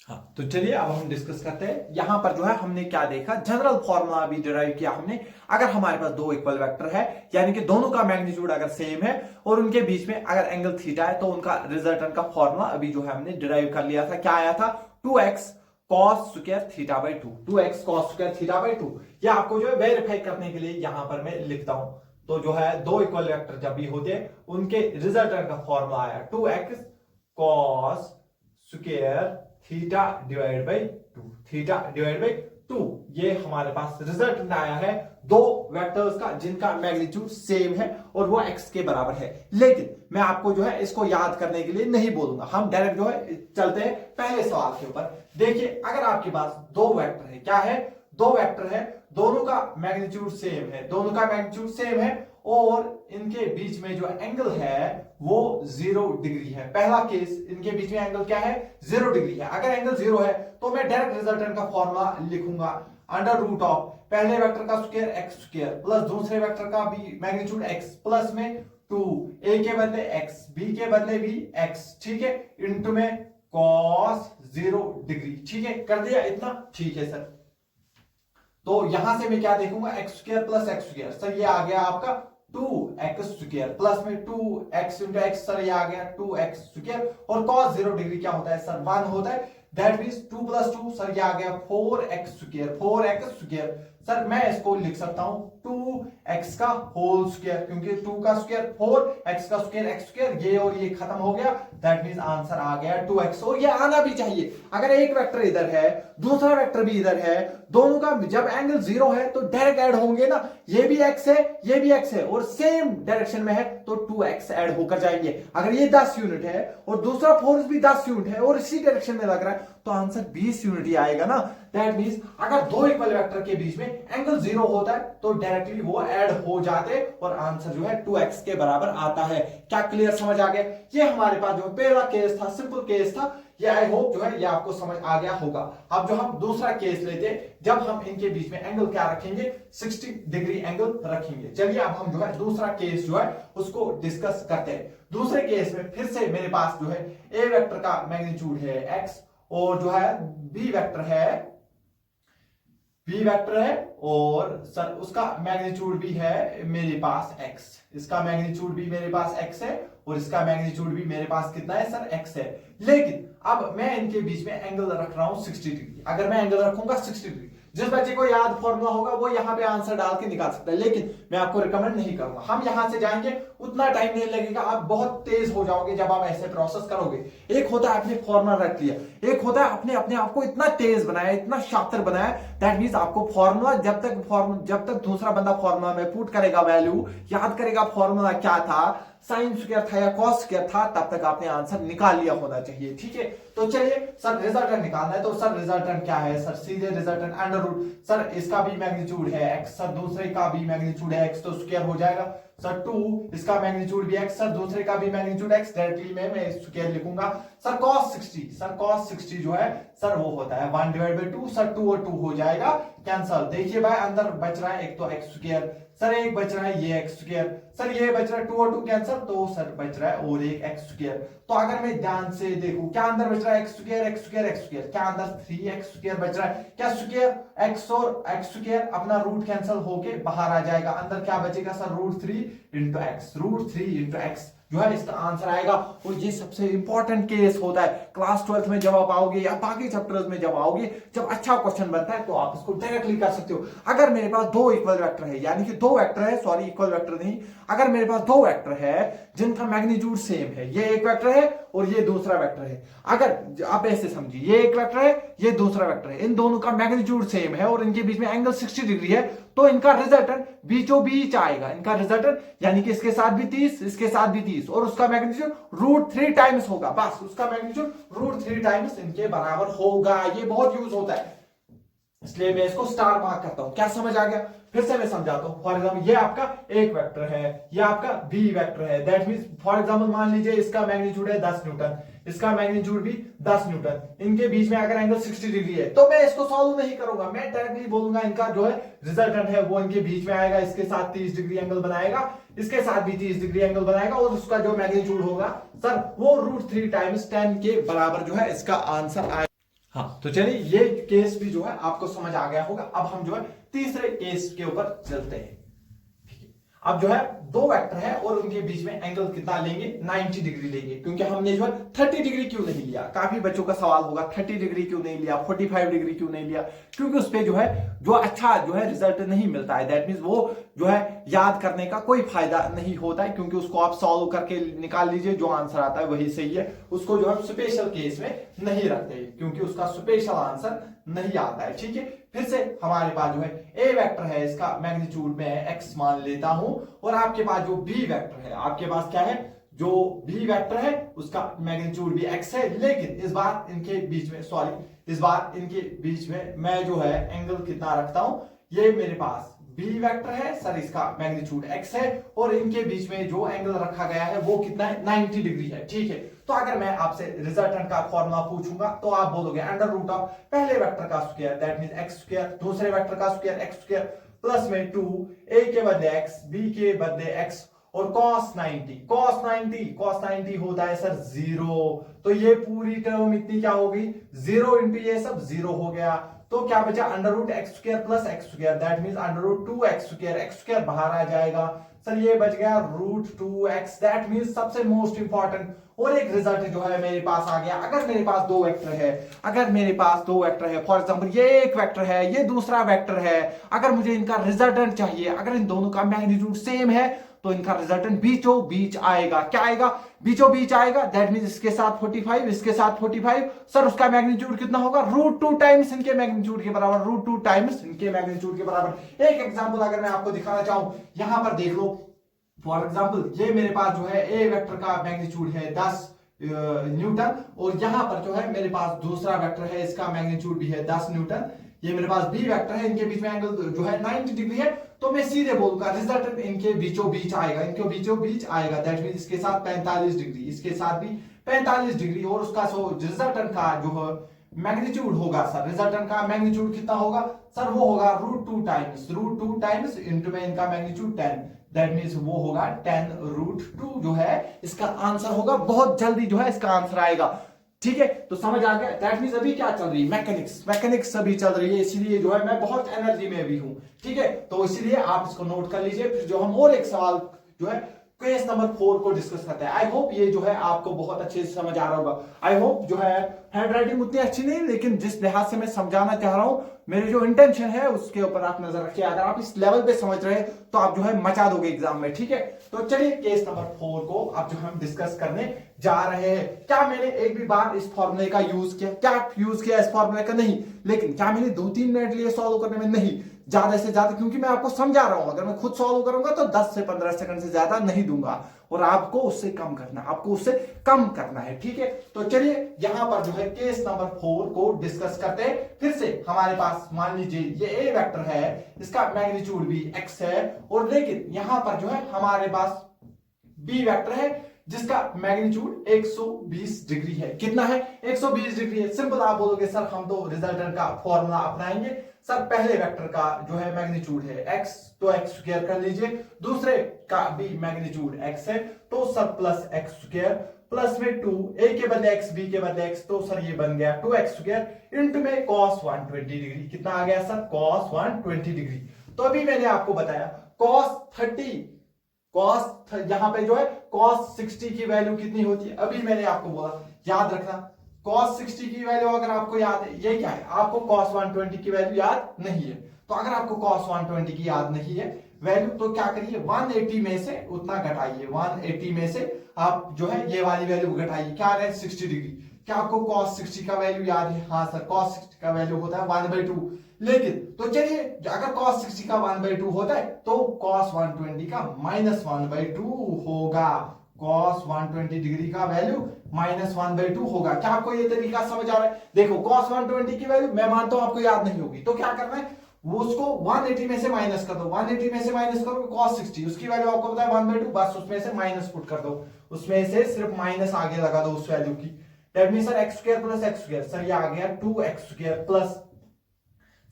हाँ, तो चलिए अब हम डिस्कस करते हैं। यहां पर जो है हमने क्या देखा, जनरल फॉर्मूला भी डिराइव किया हमने। अगर हमारे पास दो इक्वल वेक्टर है, यानी कि दोनों का मैग्नीट्यूड अगर सेम है और उनके बीच में अगर एंगल थीटा है, तो उनका रिजल्टेंट का फॉर्मूला अभी जो है हमने डिराइव कर लिया था। क्या आया था? 2x cos square theta by 2। 2x cos square theta by 2। ये आपको जो है वेरीफाई करने के लिए यहां पर मैं लिखता हूं। तो जो है दो इक्वल वेक्टर जब भी होते हैं उनके रिजल्टेंट का फॉर्मूला आया 2x cos square theta divide by 2। Theta divide by 2 ये हमारे पास रिजल्ट आया है दो वेक्टर्स का जिनका मैग्नीट्यूड सेम है और वो x के बराबर है। लेकिन मैं आपको जो है इसको याद करने के लिए नहीं बोलूंगा, हम डायरेक्ट जो है चलते हैं पहले सवाल के ऊपर। देखिए, अगर आपके पास दो वेक्टर है, क्या है? दो वेक्टर है, दोनों का मैग्नीट्यूड सेम है, दोनों का मैग्नीट्यूड सेम है और इनके बीच में जो एंगल है वो 0 डिग्री है। पहला केस, इनके बीच में एंगल क्या है? 0 डिग्री है। अगर एंगल 0 है तो मैं डायरेक्ट रिजल्टेंट का फॉर्मूला लिखूंगा अंडर रूट ऑफ पहले वेक्टर का स्क्वायर x स्क्वायर प्लस दूसरे वेक्टर का भी मैग्नीट्यूड x प्लस में 2, a के बदले x, b के बदले भी x, ठीक है, इंटू में cos 0 डिग्री। ठीक है, कर दिया इतना? ठीक है सर। तो यहां से मैं क्या देखूंगा? x square plus x square, sir ये आ गया आपका 2x स्क्वायर प्लस में 2x इंटू x, सर ये आ गया 2x स्क्वायर, और cos 0 डिग्री क्या होता है सर? 1 होता है। दैट मींस 2 प्लस 2, सर ये आ गया 4x square. 4x square, sir मैं इसको लिख सकता हूं 2x का होल स्क्वायर, क्योंकि 2 का स्क्वायर 4, x का स्क्वायर x स्क्वायर, ये और ये खत्म हो गया। दैट मींस आंसर आ गया 2x, और ये आना भी चाहिए। अगर एक वेक्टर इधर है दूसरा वेक्टर भी इधर है, दोनों का जब एंगल 0 है तो डायरेक्ट ऐड होंगे ना, ये भी x है ये भी x है और सेम डायरेक्शन में है तो 2x ऐड होकर जाएंगे। अगर ये 10 यूनिट है और दूसरा फोर्स भी 10 यूनिट है और इसी डायरेक्शन में लग रहा है तो आंसर 20 यूनिट ही आएगा ना। दैट मींस अगर दो इक्वल वेक्टर के बीच में एंगल 0 होता है तो डायरेक्टली वो ऐड हो जाते और आंसर जो है 2x के बराबर आता है। क्या क्लियर समझ आ गया? ये हमारे पास जो पहला केस था, सिंपल केस था, ये आई होप जो है ये आपको समझ आ गया होगा। अब जो हम दूसरा केस लेते हैं, जब हम इनके बीच में एंगल क्या रखेंगे? 60 डिग्री एंगल रखेंगे। चलिए अब हम जो है दूसरा केस जो है उसको डिस्कस करते हैं। दूसरे केस में फिर से मेरे पास जो है ए वेक्टर का मैग्नीट्यूड है x और जो है बी वेक्टर है और सर उसका मैग्नीट्यूड भी है मेरे पास x। इसका मैग्नीट्यूड भी मेरे पास x है और इसका मैग्नीट्यूड भी मेरे पास कितना है सर? x है। लेकिन अब मैं इनके बीच में एंगल रख रहा हूं 60 डिग्री। अगर मैं एंगल रखूंगा 60 डिग्री, जिस बच्चे को याद फॉर्मूला होगा वो यहाँ पे आंसर डाल के निकाल सकता है, लेकिन मैं आपको रिकमेंड नहीं करूंगा। हम यहां से जाएंगे, उतना टाइम नहीं लगेगा, आप बहुत तेज हो जाओगे जब आप ऐसे प्रोसेस करोगे। एक होता है आपने फॉर्मूला रख लिया, एक होता है आपने अपने आप को इतना तेज बनाया, इतना शातिर बनाया। दैट मींस आपको फॉर्मूला जब तक दूसरा बंदा फॉर्मूला में पुट करेगा, वैल्यू याद करेगा फॉर्मूला क्या था, साइन स्क्वायर था या कॉस स्क्वायर था, तब तक आपने आंसर निकाल लिया होना चाहिए। ठीक है, तो चलिए सर रिजल्टेंट निकालना है। तो सर रिजल्टेंट क्या है सर? सीधे रिजल्टेंट अंडर रूट, सर इसका भी मैग्नीट्यूड है x, सर दूसरे का भी मैग्नीट्यूड है x, तो स्क्वायर हो जाएगा सर 2, इसका मैग्नीट्यूड भी x, सर दूसरे का भी मैग्नीट्यूड x, डायरेक्टली मैं स्क्वायर लिखूंगा। सर cos 60, सर cos 60 जो है सर वो होता है 1 डिवाइड बाई 2, सर 2 और 2 हो जाएगा कैंसल। देखिए भाई अंदर बच रहा है एक तो x स्क्वायर, सर एक बच रहा है ये x स्क्वायर, सर ये बच रहा है 2 और 2 कैंसल, तो सर बच रहा है और एक x स्क्वायर। तो अगर मैं ध्यान से देखूं क्या अंदर बच रहा है? x square x square x square, क्या अंदर 3x स्क्वायर बच रहा है? क्या स्क्वायर x और x स्क्वायर अपना रूट कैंसिल होके बाहर आ जाएगा, अंदर क्या बचेगा sir? Root 3 into X, root 3 into X जो है इसका आंसर आएगा। और ये सबसे इंपॉर्टेंट केस होता है क्लास 12th में जब आप आओगे या बाकी चैप्टर्स में जब आओगे, जब अच्छा क्वेश्चन बनता है तो आप इसको डायरेक्टली कर सकते हो। अगर मेरे पास दो इक्वल वेक्टर है, यानी कि दो वेक्टर है, सॉरी इक्वल वेक्टर नहीं, अगर मेरे पास दो वेक्टर है जिनका मैग्नीट्यूड सेम है, ये एक वेक्टर है और ये दूसरा वेक्टर है, अगर आप ऐसे समझिए ये एक वेक्टर है ये दूसरा वेक्टर है, इन दोनों का मैग्नीट्यूड सेम है और इनके बीच में एंगल 60 डिग्री है, तो इनका रिजल्टेंट बीचों बीच आएगा। इनका रिजल्टेंट यानी कि इसके साथ भी 30, इसके साथ भी 30 और उसका मैग्नीट्यूड रूट 3 टाइम्स होगा, बस उसका मैग्नीट्यूड रूट 3 टाइम्स इनके बराबर होगा। ये बहुत यूज होता है। इसलिए मैं इसको स्टार मार्क करता हूं। क्या समझ आ गया? फिर से मैं समझाता हूं। फॉर एग्जाम्पल ये आपका एक वेक्टर है, ये आपका बी वेक्टर है। दैट मींस फॉर एग्जाम्पल मान लीजिए इसका मैग्नीट्यूड है 10 न्यूटन, इसका मैग्नीट्यूड भी 10 न्यूटन। इनके बीच में अगर एंगल 60 डिग्री है तो मैं इसको सॉल्व नहीं करूंगा, मैं डायरेक्टली बोलूंगा इनका जो है रिजल्टेंट है वो इनके बीच में आएगा, इसके साथ 30 डिग्री एंगल बनाएगा, इसके साथ भी 30 डिग्री एंगल बनाएगा, और उसका जो मैग्नीट्यूड होगा सर वो √3 टाइम्स 10 के बराबर जो है इसका आंसर आएगा। हाँ, तो चलिए ये केस भी जो है आपको समझ आ गया होगा। अब हम जो है तीसरे केस के ऊपर चलते हैं। ठीक है, अब जो है दो वेक्टर है और उनके बीच में एंगल कितना लेंगे? 90 डिग्री लेंगे, क्योंकि हमने जो है 30 डिग्री क्यों नहीं लिया? काफी बच्चों का सवाल होगा 30 डिग्री क्यों नहीं लिया, 45 डिग्री क्यों नहीं लिया? क्योंकि उस पे जो है जो अच्छा जो है रिजल्ट नहीं मिलता है। दैट मींस वो जो है याद करने का कोई फायदा नहीं होता है, क्योंकि उसको आप सॉल्व करके निकाल लीजिए, जो आंसर आता है वही सही है। उसको जो हम स्पेशल केस में नहीं रखते क्योंकि उसका स्पेशल आंसर नहीं आता है। ठीक है, फिर से हमारे पास जो है ए वेक्टर है, इसका मैग्नीट्यूड में एक्स मान लेता हूं, और आपके पास जो बी वेक्टर है, आपके पास क्या है? जो बी वेक्टर है उसका मैग्नीट्यूड भी एक्स है, लेकिन इस बार इनके बीच में इस बार इनके बीच में मैं जो है एंगल कितना रखता हूं? ये मेरे पास बी वेक्टर है सर, इसका मैग्नीट्यूड एक्स है, और इनके बीच में जो एंगल रखा गया है वो कितना है? 90 डिग्री है। ठीक है, तो अगर मैं आपसे रिजल्टेंट का फॉर्मूला पूछूंगा तो आप बोलोगे √, पहले वेक्टर का square that means x square, दूसरे वेक्टर का स्क्वायर एक्स स्क्वायर, प्लस में 2, ए के बदले एक्स, बी के बदले एक्स, और cos 90 होता है सर 0। तो ये पूरी टर्म इतनी क्या हो गई? 0 इंटू ये सब 0 हो गया। तो क्या बचा? √x² plus x², that means √2x², x² बाहर आ जाएगा सर, ये बच गया √2x। दैट मींस सबसे मोस्ट इंपॉर्टेंट और एक रिजल्ट जो है मेरे पास आ गया। अगर मेरे पास दो वेक्टर है, फॉर एग्जांपल ये एक वेक्टर है, ये दूसरा वेक्टर है, अगर मुझे इनका रिजल्टेंट चाहिए, अगर इन दोनों का मैग्नीट्यूड सेम है तो इनका रिजल्टेंट बीचों बीच आएगा। क्या आएगा? बीचों बीच आएगा। दैट मींस इसके साथ 45, इसके साथ 45, सर उसका मैग्नीट्यूड कितना होगा? √2 टाइम्स इनके मैग्नीट्यूड के बराबर, √2 टाइम्स इनके मैग्नीट्यूड के बराबर। एक एग्जांपल अगर मैं आपको दिखाना चाहूं, यहां पर देख लो। फॉर एग्जांपल ये मेरे पास जो है ए वेक्टर का मैग्नीट्यूड है 10 न्यूटन, और यहां पर जो है मेरे पास दूसरा वेक्टर है, इसका मैग्नीट्यूड भी है 10 न्यूटन। ये मेरे पास बी वेक्टर है, इनके बीच में एंगल जो है 90 डिग्री है, तो मैं सीधे बोलूंगा रिजल्टेंट इनके बीचों बीच आएगा, दैट मींस इसके साथ 45 डिग्री, इसके साथ भी 45 डिग्री, और उसका रिजल्टेंट का जो मैग्नीट्यूड होगा सर, रिजल्टेंट का मैग्नीट्यूड कितना होगा सर? वो होगा √2 टाइम्स इंटू में इनका मैग्नीट्यूड 10, दैट मींस वो होगा 10√2 जो है इसका आंसर होगा। बहुत जल्दी जो है इसका आंसर आएगा। ठीक है, तो समझ आ गया? दैट मींस अभी क्या चल रही है? मैकेनिक्स अभी चल रही है, इसीलिए जो है मैं बहुत एनर्जी में भी हूं। ठीक है, तो इसीलिए आप इसको नोट कर लीजिए। फिर जो हम और एक सवाल जो है केस नंबर 4 को डिस्कस करते हैं। आई होप ये जो है आपको बहुत अच्छे से समझ आ रहा होगा। आई होप जो है हैंड राइटिंग उतनी अच्छी नहीं, लेकिन जिस लिहाज से मैं समझाना चाह रहा हूं, मेरे जो इंटेंशन है उसके ऊपर आप नजर रखिए। अगर आप इस लेवल पे समझ रहे हैं तो आप जो है मचा दोगे एग्जाम में। ठीक है, तो चलिए केस नंबर 4 को अब जो हम डिस्कस करने जा रहे हैं। क्या मैंने एक भी बार इस फॉर्मूले का यूज किया? इस फॉर्मूले का नहीं, लेकिन क्या मैंने 2-3 मिनट लिए सॉल्व करने में? नहीं, ज्यादा से ज्यादा, क्योंकि मैं आपको समझा रहा हूं। अगर मैं खुद सॉल्व करूंगा तो 10 से 15 सेकंड से ज्यादा नहीं दूंगा, और आपको उससे कम करना है। ठीक है, तो चलिए यहां पर जो है केस नंबर 4 को डिस्कस करते हैं। फिर से हमारे पास मान लीजिए ये ए वेक्टर है, इसका मैग्नीट्यूड भी एक्स है, और लेकिन यहां पर जो है हमारे पास बी वेक्टर है जिसका मैग्नीट्यूड 120 डिग्री है। कितना है? 120 डिग्री है। सिंपल आप बोलोगे सर हम तो रिजल्टेंट का फॉर्मूला अपनाएंगे। सर पहले वेक्टर का जो है मैग्नीट्यूड है x, तो x² कर लीजिए, दूसरे का भी मैग्नीट्यूड x है, तो सर प्लस x² प्लस में 2, a के बदले x, b के बदले x, तो सर ये बन गया 2x² इंटू में cos 120 डिग्री। कितना आ गया सर? cos 120 degree. तो अभी मैंने आपको बताया यहां पे जो है cos 60 की वैल्यू कितनी होती है? अभी मैंने आपको बोला, याद रखना cos 60 की वैल्यू अगर आपको याद है, ये क्या है? आपको cos 120 की वैल्यू याद नहीं है। तो अगर आपको cos 120 की याद नहीं है वैल्यू, तो क्या करिए 180 में से उतना घटाइए, 180 में से आप जो है ये वाली वैल्यू घटाइए। क्या आ रहा है? 60 डिग्री। क्या आपको cos 60 का वैल्यू याद है? हाँ सर, cos 60 का वैल्यू होता है 1/2। लेकिन तो चलिए अगर cos 60 का 1/2 होता है तो cos 120 का -1/2 होगा। cos 120 डिग्री का वैल्यू -1/2 होगा। क्या आपको ये तरीका समझ आ रहा है? देखो cos 120 की वैल्यू मैं मानता हूं आपको याद नहीं होगी, तो क्या करना है, वो उसको 180 में से माइनस कर दो। 180 में से माइनस करो cos 60, उसकी वैल्यू आपको पता है 1/2, बस उसमें से माइनस पुट कर दो, उसमें से सिर्फ माइनस आगे लगा दो उस वैल्यू की। That means sir x² plus x², sir ये आ गया 2x² प्लस,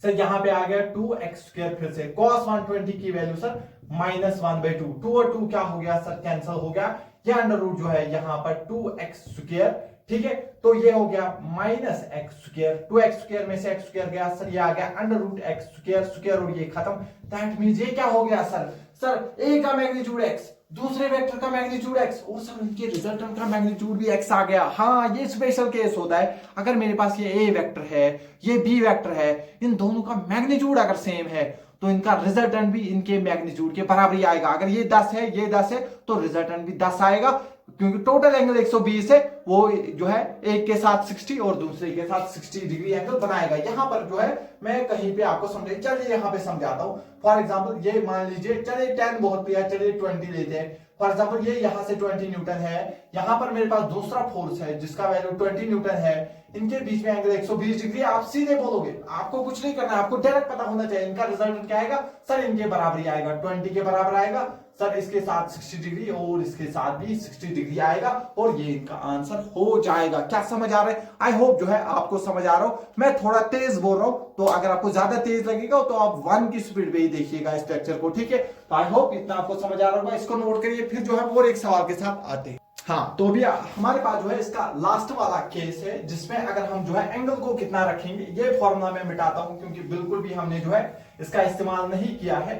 सर यहां पे आ गया 2x² फिर से cos 120 की वैल्यू सर -1/2, 2 और 2 क्या हो गया सर, कैंसिल हो गया। ये अंडर रूट जो है यहां पर 2x², ठीक है, तो ये हो गया -x², 2x² में से x² गया, सर ये आ गया अंडर रूट x², और ये खत्म। दैट मींस ये क्या हो गया सर a का मैग्नीट्यूड x, दूसरे वेक्टर का मैग्नीट्यूड x, और सर इनके रिजल्टेंट का मैग्नीट्यूड भी x आ गया। हाँ, ये स्पेशल केस होता है, अगर मेरे पास ये a वेक्टर है, ये b वेक्टर है, इन दोनों का मैग्नीट्यूड अगर सेम है तो इनका रिजल्टेंट भी इनके मैग्नीट्यूड के बराबर ही आएगा। अगर ये 10 है, ये 10 है, तो रिजल्टेंट भी 10 आएगा, क्योंकि टोटल एंगल 120 है, वो जो है एक के साथ 60 और दूसरे के साथ 60 डिग्री एंगल बनाएगा। यहां पर जो है मैं कहीं पे आपको समझे, चलिए यहां पे समझाता हूं। फॉर एग्जांपल ये मान लीजिए, चलिए 10 बहुत लिया, चलिए 20 लेते हैं। फॉर एग्जांपल ये यहां से 20 न्यूटन है, यहां पर मेरे पास दूसरा फोर्स है जिसका वैल्यू 20 न्यूटन है, इनके बीच में एंगल 120 डिग्री। आप सीधे बोलोगे, आपको कुछ नहीं करना है, आपको डायरेक्ट पता होना चाहिए इनका रिजल्टेंट क्या आएगा सर, इनके बराबर ही आएगा, 20 के बराबर आएगा सर, इसके साथ 60 डिग्री और इसके साथ भी 60 डिग्री आएगा, और ये इनका आंसर हो जाएगा। क्या समझ आ रहा है? आई होप जो है आपको समझ आ रहा हो। मैं थोड़ा तेज बोल रहा हूं, तो अगर आपको ज्यादा तेज लगेगा तो आप 1 की स्पीड पे ही देखिएगा इस लेक्चर को, ठीक है? तो आई होप इतना आपको समझ आ रहा होगा, इसको नोट करिए। फिर जो है और एक सवाल के साथ आते हैं। हाँ, तो अभी हमारे पास जो है इसका लास्ट वाला केस है, जिसमें अगर हम जो है एंगल को कितना रखेंगे, ये फॉर्मूला मैं मिटाता हूं, क्योंकि बिल्कुल भी हमने जो है इसका इस्तेमाल नहीं किया है,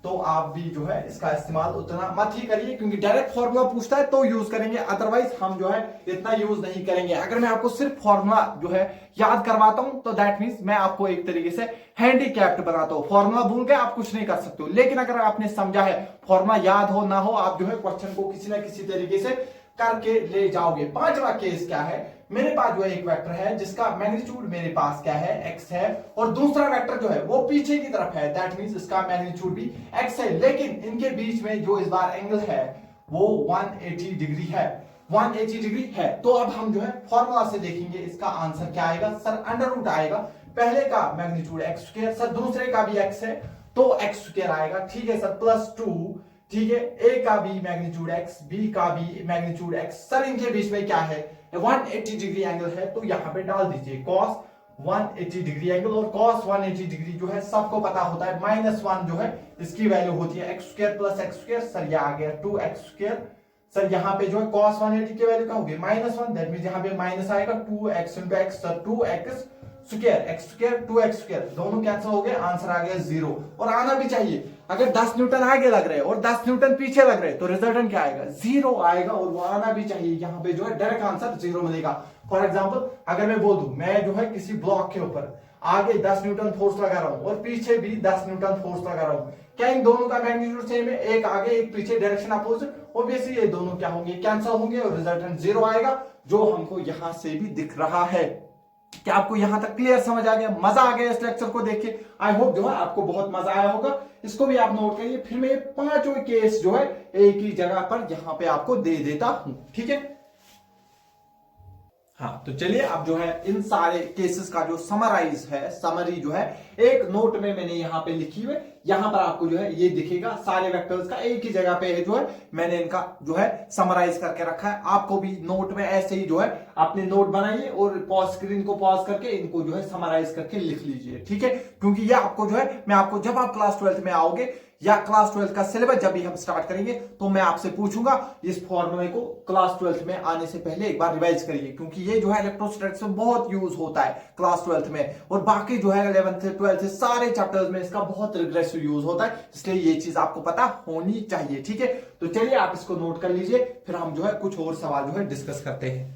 तो आप भी जो है इसका इस्तेमाल उतना मत ही करिए, क्योंकि डायरेक्ट फॉर्मूला पूछता है तो यूज करेंगे, अदरवाइज हम जो है इतना यूज नहीं करेंगे। अगर मैं आपको सिर्फ फॉर्मूला जो है याद करवाता हूं, तो दैट मींस मैं आपको एक तरीके से हैंडीकैप्ड बनाता हूं। फॉर्मूला भूल गए आप कुछ नहीं कर सकते हो, लेकिन अगर आपने समझा है, फॉर्मूला याद हो ना हो, आप जो है क्वेश्चन को किसी ना किसी तरीके से करके ले जाओगे। पांचवा केस क्या है, मेरे पास जो है एक वेक्टर है जिसका मैग्नीट्यूड मेरे पास क्या है, x है, और दूसरा वेक्टर जो है वो पीछे की तरफ है, दैट मींस इसका मैग्नीट्यूड भी x है, लेकिन इनके बीच में जो इस बार एंगल है वो 180 डिग्री है, 180 डिग्री है। तो अब हम जो है फॉर्मूला से देखेंगे इसका आंसर क्या आएगा सर, अंडर रूट आएगा, पहले का मैग्नीट्यूड x², सर दूसरे का भी x है तो x² आएगा, ठीक है सर, +2, ठीक है, a का भी मैग्नीट्यूड x, b का भी मैग्नीट्यूड x, सर इनके बीच में क्या है, 180 डिग्री एंगल है, तो यहां पे डाल दीजिए cos 180 डिग्री एंगल, और cos 180 डिग्री जो है सबको पता होता है -1 जो है इसकी वैल्यू होती है x² प्लस x², सर ये आ गया 2x², सर यहां पे जो है cos 180 की वैल्यू क्या होगी, -1, दैट मींस यहां पे माइनस आएगा, 2x into x, sir 2x square, x² 2x², दोनों कैंसिल हो गए, आंसर आ गया 0, और आना भी चाहिए। अगर 10 न्यूटन आगे लग रहे हैं और 10 न्यूटन पीछे लग रहे हैं तो रिजल्टेंट क्या आएगा, 0 आएगा, और वो आना भी चाहिए। यहाँ पे जो है डायरेक्ट आंसर 0 मिलेगा। फॉर एग्जांपल अगर मैं बोल दूं, मैं जो है किसी ब्लॉक के ऊपर आगे 10 न्यूटन फोर्स लगा रहा हूं और पीछे भी 10 न्यूटन फोर्स लगा रहा हूं, क्या इन दोनों का मैग्नीट्यूड सेम है, एक आगे एक पीछे, डायरेक्शन अपोजिट, ऑब्वियसली ये दोनों क्या होंगे, कैंसिल होंगे, और रिजल्टेंट 0 आएगा, जो हमको यहां से भी दिख रहा है। क्या आपको यहां तक क्लियर समझ आ गया, मजा आ गया इस लेक्चर को देख के? आई होप जो है आपको बहुत मजा आया होगा। इसको भी आप नोट करिए, फिर मैं पांचों केस जो है एक ही जगह पर यहां पे आपको दे देता हूं, ठीक है? हाँ, तो चलिए अब जो है इन सारे केसेस का जो समराइज है, समरी जो है एक नोट में मैंने यहाँ पे लिखी हुई, यहां पर आपको जो है ये दिखेगा, सारे वेक्टर्स का एक ही जगह पे है जो है मैंने इनका जो है समराइज करके रखा है। आपको भी नोट में ऐसे ही जो है अपने नोट बनाइए और पॉज स्क्रीन को पॉज करके इनको जो है समराइज करके लिख लीजिए, ठीक है? क्योंकि ये आपको जो है, मैं आपको जब आप क्लास 12th में आओगे या क्लास 12th का सिलेबस जब भी हम स्टार्ट करेंगे, तो मैं आपसे पूछूंगा इस फॉर्मूले को क्लास 12th में आने से पहले एक बार रिवाइज करिए, क्योंकि ये जो है इलेक्ट्रोस्टैटिक्स में बहुत यूज होता है क्लास 12th में, और बाकी जो है 11th से 12th से सारे चैप्टर्स में इसका बहुत रिग्रेसिव यूज होता है, इसलिए ये चीज आपको पता होनी चाहिए, ठीक है? तो चलिए आप इसको नोट कर लीजिए, फिर हम जो है कुछ और सवाल जो है डिस्कस करते हैं।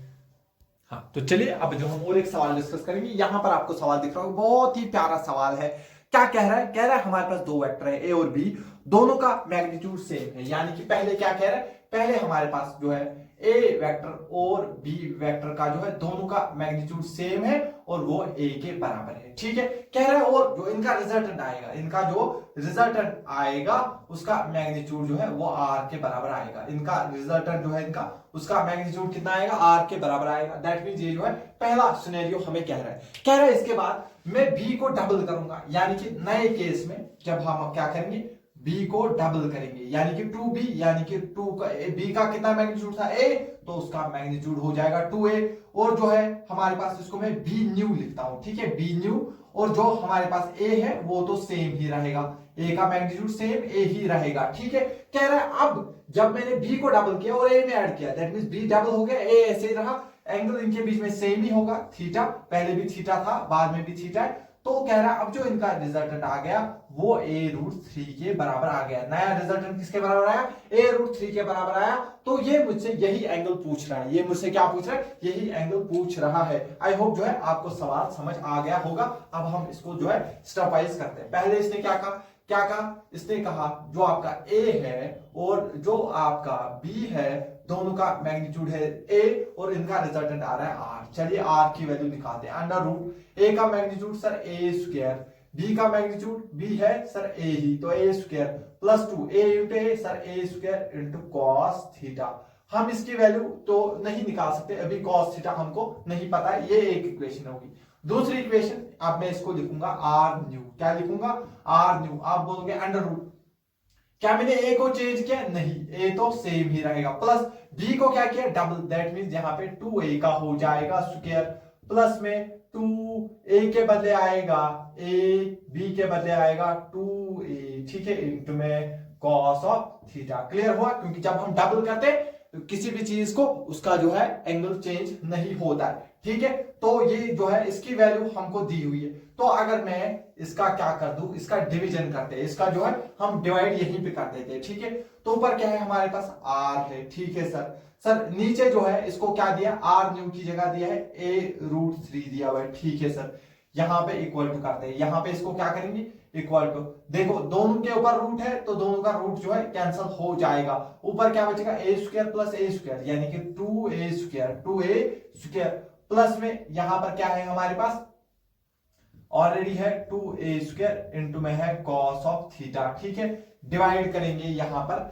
हाँ, तो चलिए अब जो हम और एक सवाल डिस्कस करेंगे। यहां पर आपको सवाल दिख रहा होगा, बहुत ही प्यारा सवाल है। क्या कह रहा है? कह रहा है हमारे पास दो वेक्टर है, ए और बी, दोनों का मैग्नीट्यूड सेम है। यानी कि पहले क्या कह रहा है, पहले हमारे पास जो है ए वेक्टर और बी वेक्टर का जो है दोनों का मैग्नीट्यूड सेम है, और वो ए के बराबर है। ठीक है, कह रहा है और जो इनका रिजल्टेंट आएगा, इनका जो रिजल्टेंट आएगा उसका मैग्नीट्यूड जो है वो आर के बराबर आएगा। इनका रिजल्टेंट जो है इनका उसका मैग्नीट्यूड कितना आएगा, आर के बराबर आएगा। दैट मींस ये जो है पहला सिनेरियो हमें कह रहा है इसके बाद मैं बी को डबल करूंगा, यानी कि नए केस में जब हम क्या करेंगे, बी को डबल करेंगे, यानी कि 2b, यानी कि 2 का बी का कितना मैग्नीट्यूड था a, तो उसका मैग्नीट्यूड हो जाएगा 2a। और जो है हमारे पास इसको मैं बी न्यू लिखता हूं, ठीक है, बी न्यू। और जो हमारे पास a है वो तो सेम ही रहेगा, a का मैग्नीट्यूड सेम a ही रहेगा। ठीक है, कह रहा है अब जब मैंने b को डबल किया और a में ऐड किया, दैट मींस b डबल हो गया, a ऐसे ही रहा, एंगल इनके बीच में सेम ही होगा, थीटा, पहले भी थीटा था बाद में भी थीटा है। तो कह रहा है अब जो इनका रिजल्टेंट आ गया वो a√3 के बराबर आ गया। नया रिजल्टेंट किसके बराबर आया, a√3 के बराबर आया। तो ये मुझसे यही एंगल पूछ रहा है, ये मुझसे क्या पूछ रहा है, यही एंगल पूछ रहा है। आई होप जो है आपको सवाल समझ आ गया होगा। अब हम इसको जो है स्टेप वाइज करते हैं। पहले इसने क्या कहा, इसने कहा जो आपका a है और जो आपका b है दोनों का मैग्नीट्यूड है a और इनका रिजल्टेंट आ रहा है r। चलिए r की वैल्यू निकालते हैं। अंडर रूट a का magnitude sir a square, b का मैग्नीट्यूड b है सर a ही, तो a square plus 2 a into a sir a square into cos theta. हम इसकी वैल्यू तो नहीं निकाल सकते अभी, कॉस थीटा हमको नहीं पता है, ये एक इक्वेशन होगी। दूसरी इक्वेशन अब मैं इसको लिखूंगा आर न्यू, क्या लिखूंगा, आर न्यू। आप बोलोगे अंडर रूट, क्या मैंने ए को चेंज किया, नहीं, ए तो सेम ही रहेगा, प्लस बी को क्या किया, डबल, दैट मींस यहाँ पे 2a का हो जाएगा स्क्वायर, प्लस में 2a के बदले आएगा a, b के बदले आएगा 2a, ठीक है, इंटू में कॉस ऑफ थीटा। क्लियर हुआ, क्योंकि जब हम डबल करते हैं तो किसी भी चीज को उसका जो है एंगल चेंज नहीं होता है। ठीक है, तो ये जो है इसकी वैल्यू हमको दी हुई है। तो अगर मैं इसका क्या कर दूं, इसका डिवीजन करते हैं, इसका जो है हम डिवाइड यहीं पे कर देते हैं। ठीक है, तो ऊपर क्या है हमारे पास r है। ठीक है सर नीचे जो है इसको क्या दिया, r न्यू की जगह दिया है a√3 दिया हुआ है। ठीक है सर, यहाँ पे इक्वल टू करते हैं, यहाँ पे इसको क्या करेंगे, इक्वल टू, देखो दोनों के ऊपर रूट है तो दोनों का रूट जो है कैंसिल हो जाएगा। ऊपर क्या बचेगा, a square plus a square, यानी कि 2a स्क्वायर प्लस में यहाँ पर क्या है हमारे पास, ऑलरेडी है 2a स्क्वायर इंटू में है कॉस ऑफ थीटा। ठीक है, डिवाइड करेंगे यहाँ पर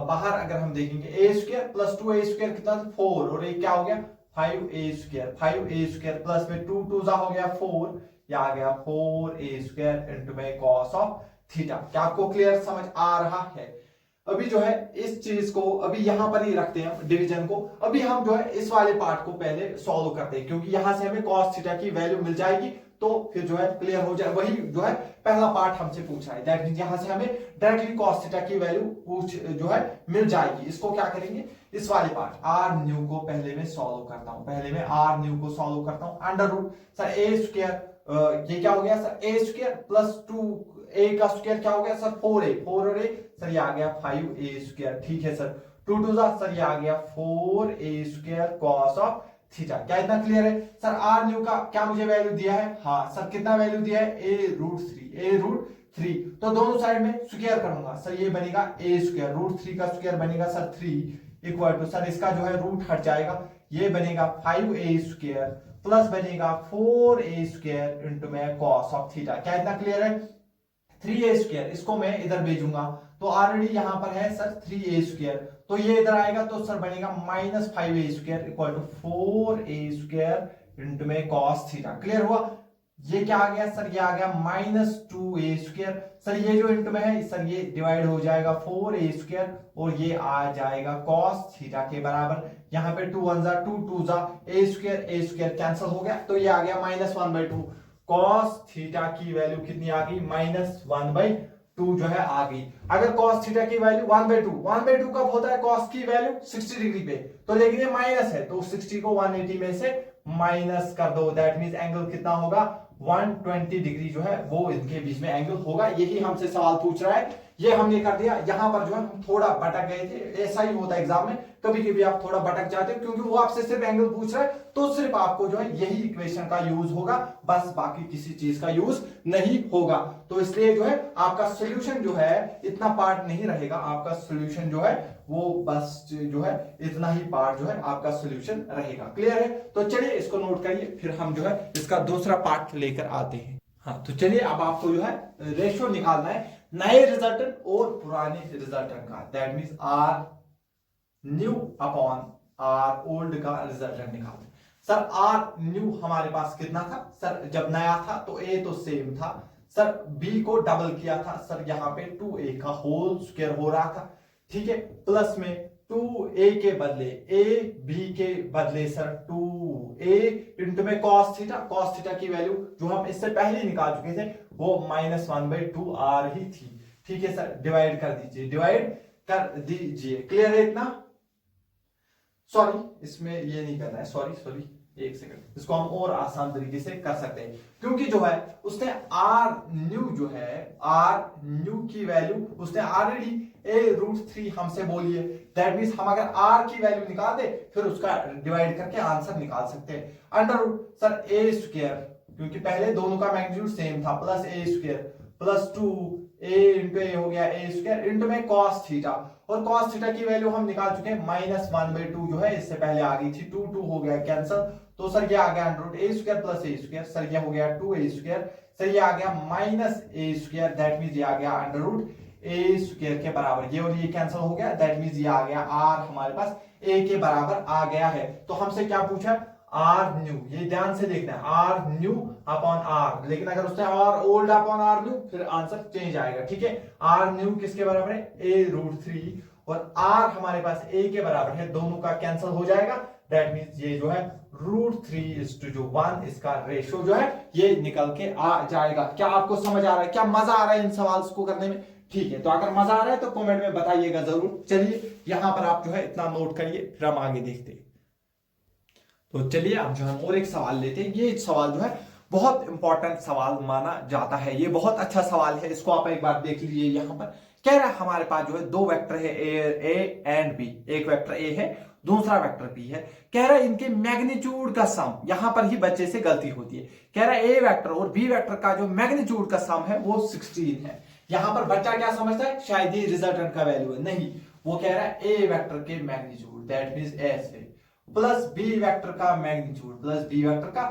बाहर अगर हम देखेंगे a square plus 2a square कितना, 4, और एक क्या हो गया 5a स्क्वायर प्लस में 2 2 हो गया 4, या आ गया 4a स्क्वायर इंटू में कॉस ऑफ थीटा। क्या आपको क्लियर समझ आ रहा है। अभी जो है इस चीज को अभी यहां पर ही रखते हैं डिवीजन को। अभी हम जो है इस वाले पार्ट को पहले सॉल्व करते हैं, क्योंकि यहां से हमें कॉस थीटा की वैल्यू मिल जाएगी, तो फिर जो है क्लियर हो जाए। वही जो है पहला पार्ट हमसे पूछा है, दैट मींस यहां से हमें डायरेक्टली कॉस थीटा की वैल्यू जो है मिल जाएगी। इसको क्या करेंगे, इस वाले पार्ट आर न्यू को पहले मैं सॉल्व करता हूं, अंडर रूट सर ए स्क्वायर, ये क्या हो गया सर, ए स्क्वायर प्लस 2a का स्क्वायर क्या हो गया सर, 4a, 4 और a सर ये आ गया 5a स्क्वायर। ठीक है सर, 2 2 सर ये आ गया 4a square cos of theta. क्या इतना क्लियर है सर। आर न्यू का क्या मुझे वैल्यू दिया है, हाँ सर कितना वैल्यू दिया है, a√3, तो दोनों साइड में स्क्वायर करूंगा सर, ये बनेगा a स्क्वायर, √3 का स्क्वायर बनेगा सर 3 इक्वल टू सर इसका जो है रूट हट जाएगा, ये बनेगा 5a स्क्वायर प्लस बनेगा 4a स्क्वायर इंटू में कॉस ऑफ थीटा। क्या इतना क्लियर है। 3a स्क्वायर इसको मैं इधर भेजूंगा तो ऑलरेडी यहां पर है सर 3a स्क्वायर, तो ये इधर आएगा तो सर बनेगा -5a square equal to 4a square into में कॉस थीटा। क्लियर हुआ। ये क्या आ गया सर, ये आ गया -2a स्क्वायर, सर ये जो इंटू में है सर ये डिवाइड हो जाएगा 4a स्क्वायर और ये आ जाएगा कॉस थीटा के बराबर। यहाँ पे 2 1 2 2 a स्क्वायर कैंसिल हो गया, तो ये आ गया -1/2। कॉस थीटा की वैल्यू कितनी आ गई, -1/2 जो है आ गई। अगर कॉस थीटा की वैल्यू 1/2 कब होता है, कॉस की वैल्यू 60 डिग्री पे, तो लेकिन ये माइनस है तो 60 को 180 में से माइनस कर दो, दैट मींस एंगल कितना होगा, 120 डिग्री जो है वो इनके बीच में एंगल होगा। यही हमसे सवाल पूछ रहा है ये हमने कर दिया। यहां पर जो है हम थोड़ा भटक गए थे, ऐसा ही होता है एग्जाम में, कभी कभी आप थोड़ा भटक जाते हो क्योंकि वो आपसे सिर्फ एंगल पूछ रहा है, तो सिर्फ आपको जो है यही इक्वेशन का यूज होगा, बस बाकी किसी चीज का यूज नहीं होगा। तो इसलिए जो है आपका सोल्यूशन जो है इतना पार्ट नहीं रहेगा, आपका सोल्यूशन जो है वो बस जो है इतना ही पार्ट जो है आपका सोल्यूशन रहेगा। क्लियर है? तो चलिए इसको नोट करिए, फिर हम जो है इसका दूसरा पार्ट लेकर आते हैं। हाँ, तो चलिए अब आपको जो है रेशियो निकालना है नए रिजल्टेंट और पुराने रिजल्टेंट का, that means R new upon R old का रिजल्टेंट निकालना है। सर आर न्यू हमारे पास कितना था? सर जब नया था तो ए तो सेम था, सर बी को डबल किया था, सर यहाँ पे 2a का होल स्क्वायर हो रहा था, ठीक है, प्लस में 2a के बदले a b के बदले सर 2a इंटू में cos थीटा की वैल्यू जो हम इससे पहले निकाल चुके थे वो -1/2 r ही थी, ठीक है सर, डिवाइड कर दीजिए। क्लियर है इतना? सॉरी इसमें ये नहीं करना है, सॉरी एक सेकंड, इसको हम और आसान तरीके से कर सकते हैं, क्योंकि जो है उसने आर न्यू की वैल्यू उसने ऑलरेडी a√3 हमसे बोली है, दैट मींस हम अगर r की वैल्यू निकाल दे फिर उसका डिवाइड करके आंसर निकाल सकते हैं। अंडर सर a², क्योंकि पहले दोनों का मैग्नीट्यूड सेम था, plus a² plus 2a into a हो गया a² इंटू में cos थीटा, और cos थीटा की वैल्यू हम निकाल चुके हैं -1/2 जो है इससे पहले आ गई थी, 2 हो गया कैंसिल, तो सर ये आ गया √a² प्लस a², सर ये हो गया 2a², सर ये आ गया -a², दैट मींस ये आ गया √a² के बराबर, ये और ये कैंसिल हो गया, दैट मींस ये आ गया r हमारे पास a के बराबर आ गया है। तो हमसे क्या पूछा? आर न्यू, ये ध्यान से देखना है, आर न्यू अपॉन आर, लेकिन अगर उसने R old upon R new फिर आंसर चेंज आएगा, ठीक है। आर न्यू किसके बराबर है? a√3, और आर हमारे पास a के बराबर है, दोनों का कैंसिल हो जाएगा, दैट मींस ये जो है √3:1 इसका रेशियो जो है ये निकल के आ जाएगा। क्या आपको समझ आ रहा है? क्या मजा आ रहा है इन सवाल को करने में? ठीक है, तो अगर मजा आ रहा है तो कमेंट में बताइएगा जरूर। चलिए यहां पर आप जो है इतना नोट करिए, फिर हम आगे देखते हैं। तो चलिए अब जो हम और एक सवाल लेते हैं। ये सवाल जो है बहुत इंपॉर्टेंट सवाल माना जाता है, ये बहुत अच्छा सवाल है, इसको आप एक बार देख लीजिए। यहां पर कह रहा है हमारे पास जो है दो वेक्टर है ए एंड बी, एक वेक्टर ए है दूसरा वेक्टर बी है, कह रहा है इनके मैग्नीट्यूड का सम, यहां पर ही बच्चे से गलती होती है, कह रहा है ए वेक्टर और बी वेक्टर का जो मैग्नीट्यूड का सम है वो 16 है। यहां पर बच्चा क्या समझता है? शायद ये रिजल्टेंट का वैल्यू है, नहीं, वो कह रहा है ए वेक्टर के मैग्नीट्यूड दैट मींस एस है प्लस बी वेक्टर का मैग्नीट्यूड प्लस बी वेक्टर का,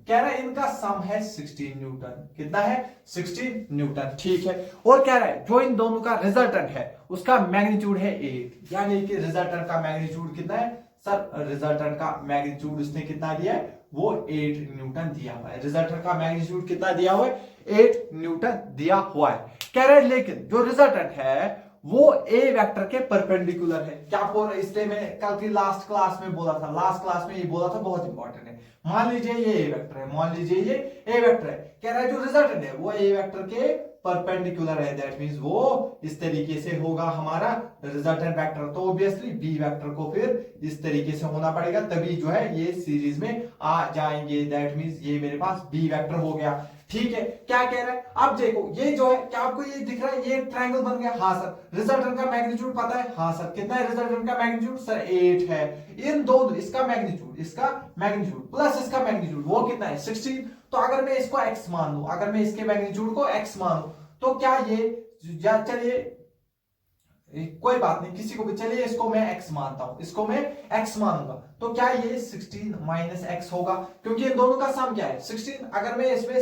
कह रहा है इनका सम है 16 न्यूटन। कितना है? 16 न्यूटन, ठीक है। और कह रहा है जो इन दोनों का रिजल्टेंट है उसका मैग्नीट्यूड है 8, यानी कि रिजल्टेंट का मैग्नीट्यूड कितना है? सर रिजल्टेंट का मैग्नीट्यूड उसने कितना दिया है? वो 8 न्यूटन दिया हुआ है। रिजल्टेंट का मैग्नीट्यूड कितना दिया हुआ है? 8 न्यूटन दिया हुआ है। कह रहे हैं लेकिन जो रिजल्टेंट है वो ए वेक्टर के परपेंडिकुलर है। क्या बोल, इसलिए मैं कल की लास्ट क्लास में बोला था, लास्ट क्लास में ये बोला था, बहुत इंपॉर्टेंट है। मान लीजिए ये ए वेक्टर है, मान लीजिए ये ए वेक्टर है, कह रहा है जो रिजल्टेंट है वो ए वेक्टर के परपेंडिकुलर है, दैट मींस वो इस तरीके से होगा हमारा रिजल्टेंट वेक्टर। तो ऑब्वियसली बी वेक्टर को फिर इस तरीके से होना पड़ेगा, तभी जो है ये सीरीज में आ जाएंगे, दैट मींस ये मेरे पास बी वेक्टर हो गया, ठीक है। क्या कह रहा है? अब देखो ये जो है, क्या आपको ये दिख रहा है? ये ट्रायंगल बन गया। हाँ सर। रिजल्टेंट का मैग्नीट्यूड पता है? हाँ सर। कितना है रिजल्टेंट का मैग्नीट्यूड? सर 8 है। इन दो, इसका मैग्नीट्यूड प्लस इसका मैग्नीट्यूड वो कितना है? 16। तो अगर मैं इसको x मान लूं, अगर मैं इसके मैग्नीट्यूड को x मान लूं, तो क्या ये, चलिए कोई बात नहीं, किसी को भी, चलिए इसको मैं x मानता हूं, इसको मैं x मानूंगा, तो क्या ये 16 - x होगा? क्योंकि इन दोनों का सम क्या है? 16। अगर मैं इसमें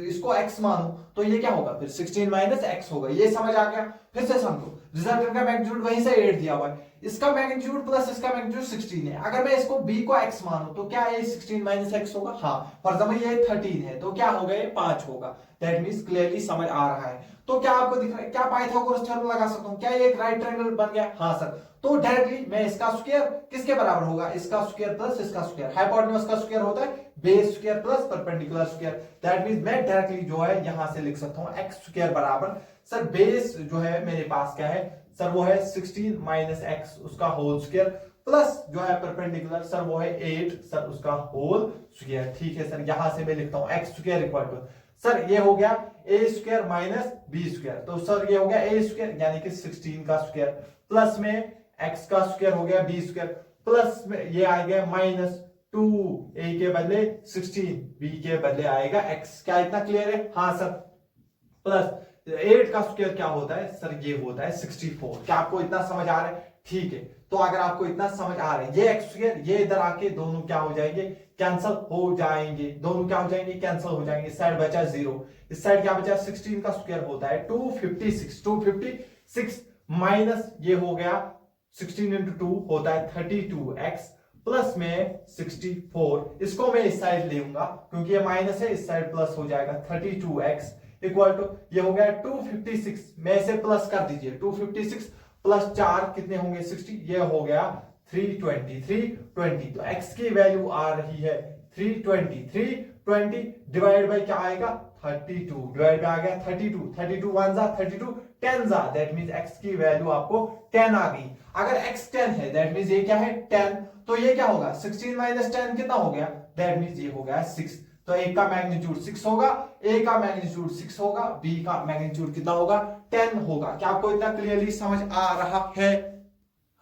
इसको x मानूं तो ये क्या होगा? फिर 16 - x होगा। ये समझ आ गया? फिर से समझो, रिजल्टेंट का मैग्नीट्यूड वहीं से 8 दिया हुआ है, इसका मैग्नीट्यूड प्लस इसका मैग्नीट्यूड 16 है। अगर मैं इसको b को x मानूं तो क्या ये 16 - x होगा? हाँ। फॉर एग्जांपल ये 13 है तो क्या होगा? ये 5 होगा। दैट मींस क्लियरली समझ आ रहा है। तो क्या आपको दिख रहा है? क्या पाइथागोरस थ्योरम लगा सकता हूं? क्या ये एक राइट ट्रायंगल बन गया? हाँ सर। तो डायरेक्टली मैं इसका स्क्वायर किसके बराबर होगा? इसका स्क्वायर प्लस इसका स्क्वायर। हाइपोटेन्यूज का स्क्वायर होता है base square plus perpendicular square. That means मैं डायरेक्टली जो है यहां से लिख सकता हूं x स्क्वायर बराबर, सर बेस जो है मेरे पास क्या है सर? वो है 16 - x उसका होल स्क्वायर प्लस जो है परपेंडिकुलर सर वो है 8 सर उसका होल स्क्वायर। ठीक है सर, यहां से मैं लिखता हूं x square equal to sir ये हो गया A square minus B square, तो सर ये हो गया ए स्क्वायर यानी कि 16 का स्क्वायर, प्लस में एक्स का स्क्वायर हो गया बी स्क्वायर, प्लस में ये आ गया माइनस 2 ए के बदले 16 बी के बदले आएगा एक्स। क्या इतना क्लियर है? हाँ सर। प्लस 8 का स्क्वायर क्या होता है सर? ये होता है 64। क्या आपको इतना समझ आ रहा है? ठीक है, तो अगर आपको इतना समझ आ रहा है, ये एक्स स्क्वायर ये इधर आके दोनों क्या हो जाएंगे? कैंसल हो जाएंगे, दोनों क्या हो जाएंगे? कैंसल हो जाएंगे। इस साइड बचा 0, इस साइड क्या बचा? 16 का स्क्वायर होता है 256 माइनस ये हो गया 16 इंटू 2 होता है 32x प्लस में 64, इसको मैं इस साइड ले लूंगा क्योंकि ये माइनस है, इस साइड प्लस हो जाएगा 32x इक्वल टू ये हो गया 256 में से प्लस कर दीजिए 256 प्लस 4 कितने होंगे? 60, ये हो गया 320। तो x की वैल्यू आ रही है 320 डिवाइड बाय क्या आएगा? 32 डिवाइड बाय आ गया 32 1 जा 32 10 जा, दैट मींस x की वैल्यू आपको 10 आ गई। अगर x 10 है दैट मींस ये क्या है? 10, तो ये क्या होगा? 16 माइनस 10 कितना हो गया? दैट मींस ये हो गया 6। तो एक का मैग्नीट्यूड 6 होगा, ए का मैग्नीट्यूड 6 होगा, बी का मैग्नीट्यूड कितना होगा? 10 होगा। क्या आपको इतना क्लियरली समझ आ रहा है?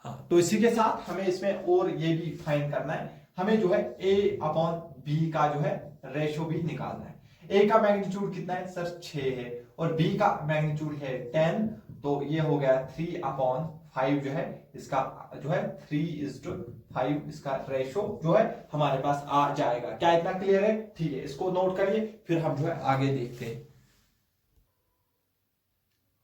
हाँ, तो इसी के साथ हमें इसमें और ये भी फाइंड करना है, हमें जो है ए अपॉन बी का जो है रेशो भी निकालना है। ए का मैग्नीट्यूड कितना है सर? 6 है और बी का मैग्नीट्यूड है 10, तो ये हो गया 3/5 जो है इसका जो है 3:5 इसका रेशो जो है हमारे पास आ जाएगा। क्या इतना क्लियर है? ठीक है, इसको नोट करिए, फिर हम जो है आगे देखते हैं।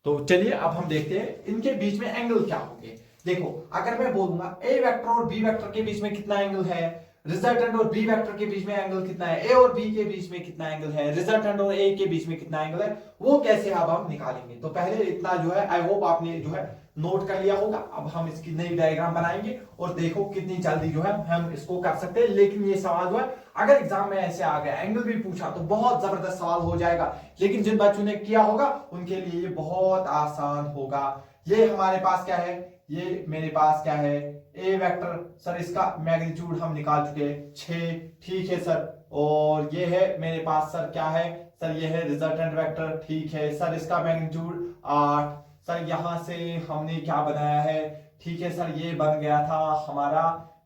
तो चलिए अब हम देखते हैं इनके बीच में एंगल क्या होंगे। देखो, अगर मैं बोलूंगा ए वेक्टर और बी वेक्टर के बीच में कितना एंगल है, रिजल्टेंट और बी वेक्टर के बीच में एंगल कितना है, ए और बी के बीच में कितना एंगल है, रिजल्टेंट और ए के बीच में कितना एंगल है, वो कैसे अब हम निकालेंगे। तो पहले इतना जो है आई होप आपने जो है नोट कर लिया होगा। अब हम इसकी नई डायग्राम बनाएंगे और देखो कितनी जल्दी जो है हम इसको कर सकते हैं। लेकिन ये सवाल जो है अगर एग्जाम में ऐसे आ गया, एंगल भी पूछा, तो बहुत जबरदस्त सवाल हो जाएगा। लेकिन जिन बच्चों ने किया होगा उनके लिए ये बहुत आसान होगा। ये हमारे पास क्या है? ये मेरे पास क्या है? ए वेक्टर, सर इसका मैग्नीट्यूड हम निकाल चुके हैं 6, ठीक है सर। और ये है मेरे पास सर क्या है? सर ये है रिजल्टेंट वेक्टर, ठीक है सर। इसका मैग्नीट्यूड 8, सर यहां से हमने क्या बनाया है? ठीक है सर, ये बन गया था हमारा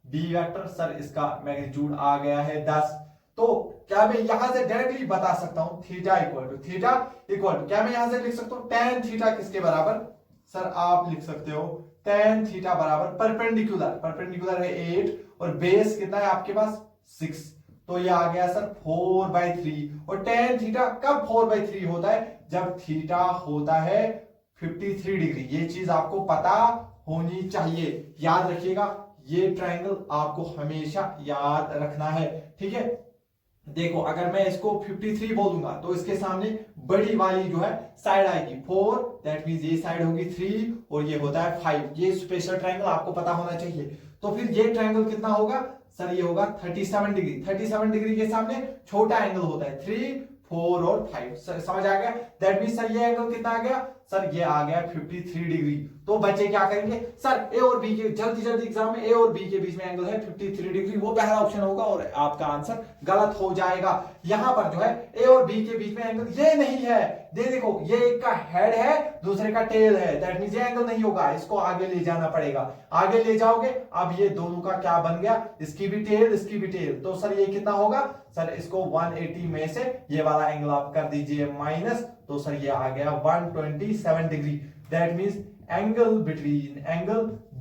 बी वेक्टर, सर इसका मैग्नीट्यूड आ गया है 10। तो क्या मैं यहां से डायरेक्टली बता सकता हूं थीटा इक्वल टू क्या मैं यहां से लिख सकता हूं tan थीटा किसके बराबर? सर आप लिख सकते हो tan थीटा बराबर परपेंडिकुलर है 8 और बेस कितना है आपके पास? 6, तो ये आ गया सर 4/3। और tan थीटा कब 4/3 होता है? जब थीटा होता है 53 डिग्री। ये चीज आपको पता होनी चाहिए, याद रखिएगा। ये ट्रायंगल आपको हमेशा याद रखना है, ठीक है। देखो, अगर मैं इसको 53 बोलूंगा तो इसके सामने बड़ी वाली जो है साइड आएगी 4, दैट मींस ये साइड होगी 3 और ये होता है 5। ये स्पेशल ट्रायंगल आपको पता होना चाहिए। तो फिर ये ट्रायंगल कितना होगा सर? ये होगा 37 डिग्री। 37 डिग्री के सामने छोटा एंगल होता है 3, 4 और 5। समझ आ गया? दैट मींस सर ये एंगल कितना आ गया सर? ये आ गया 53 डिग्री। तो बच्चे क्या करेंगे सर? ए और बी के जल्दी एग्जाम में ए और बी के बीच में एंगल है 53 डिग्री, वो पहला ऑप्शन होगा और आपका आंसर गलत हो जाएगा। यहां पर जो है ए और बी के बीच में एंगल ये नहीं है। देखो, ये एक का हेड है दूसरे का टेल है, दैट मींस ये एंगल नहीं होगा। इसको आगे ले जाना पड़ेगा, आगे ले जाओगे। अब ये दोनों का क्या बन गया? इसकी भी टेल इसकी भी टेल। तो सर ये कितना होगा सर? इसको 180 में से ये वाला एंगल आप कर दीजिए माइनस, तो सर ये आ गया 127 degree. That means angle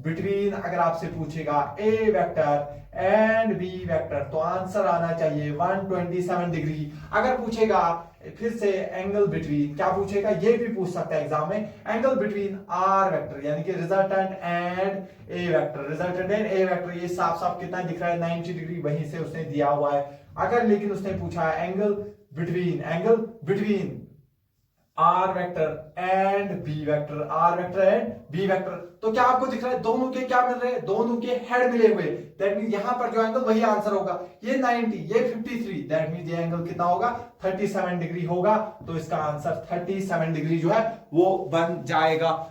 between अगर आपसे पूछेगा ए वेक्टर एंड बी वेक्टर तो आंसर आना चाहिए 127 डिग्री। अगर पूछेगा फिर से एंगल बिटवीन, क्या पूछेगा ये भी पूछ सकता है एग्जाम में, एंगल बिटवीन आर वेक्टर यानी कि रिजल्टेंट एंड ए वेक्टर, ये साफ साफ कितना दिख रहा है 90 डिग्री, वहीं से उसने दिया हुआ है। अगर लेकिन उसने पूछा है angle between R vector and B vector, तो क्या आपको दिख रहा है दोनों के क्या मिल रहे हैं? दोनों के हेड मिले हुए। दैट मींस यहां पर जो एंगल वही आंसर होगा। ये 90 ये 53, दैट मींस ये एंगल कितना होगा? 37 डिग्री होगा। तो इसका आंसर 37 डिग्री जो है वो बन जाएगा।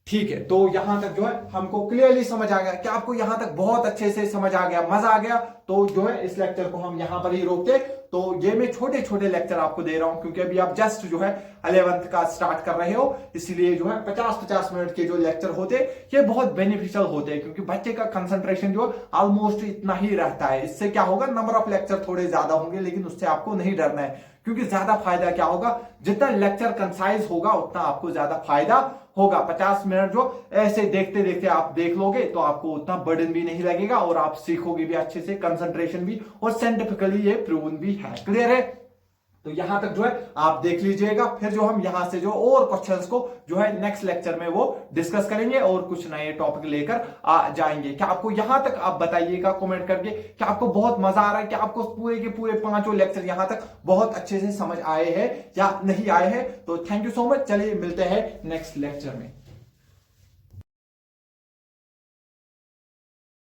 ठीक है, तो यहां तक जो है हमको क्लियरली समझ आ गया। क्या आपको यहां तक बहुत अच्छे से समझ आ गया, मजा आ गया? तो जो है इस लेक्चर को हम यहां पर ही रोकते। तो ये मैं छोटे छोटे लेक्चर आपको दे रहा हूं क्योंकि अभी आप जस्ट जो है 11th का स्टार्ट कर रहे हो, इसलिए जो है 50-50 मिनट के जो लेक्चर होते ये बहुत बेनिफिशियल होते हैं क्योंकि बच्चे का कंसंट्रेशन जो ऑलमोस्ट इतना ही रहता है। इससे क्या होगा, नंबर ऑफ लेक्चर थोड़े ज्यादा होंगे लेकिन उससे आपको नहीं डरना है क्योंकि ज्यादा फायदा क्या होगा, जितना लेक्चर कंसाइज होगा उतना आपको ज्यादा फायदा होगा। 50 मिनट जो ऐसे देखते देखते आप देख लोगे तो आपको उतना बर्डन भी नहीं लगेगा और आप सीखोगे भी अच्छे से, कंसंट्रेशन भी, और साइंटिफिकली ये प्रूवन भी है। क्लियर है? तो यहां तक जो है आप देख लीजिएगा, फिर जो हम यहां से जो और क्वेश्चंस को जो है नेक्स्ट लेक्चर में वो डिस्कस करेंगे और कुछ नए टॉपिक लेकर आ जाएंगे। क्या आपको यहां तक आप बताइएगा कमेंट करके कि आपको बहुत मजा आ रहा है, कि आपको पूरे के पूरे 5 लेक्चर यहां तक बहुत अच्छे से समझ आए हैं या नहीं आए हैं। तो थैंक यू सो मच, चलिए मिलते हैं नेक्स्ट लेक्चर में।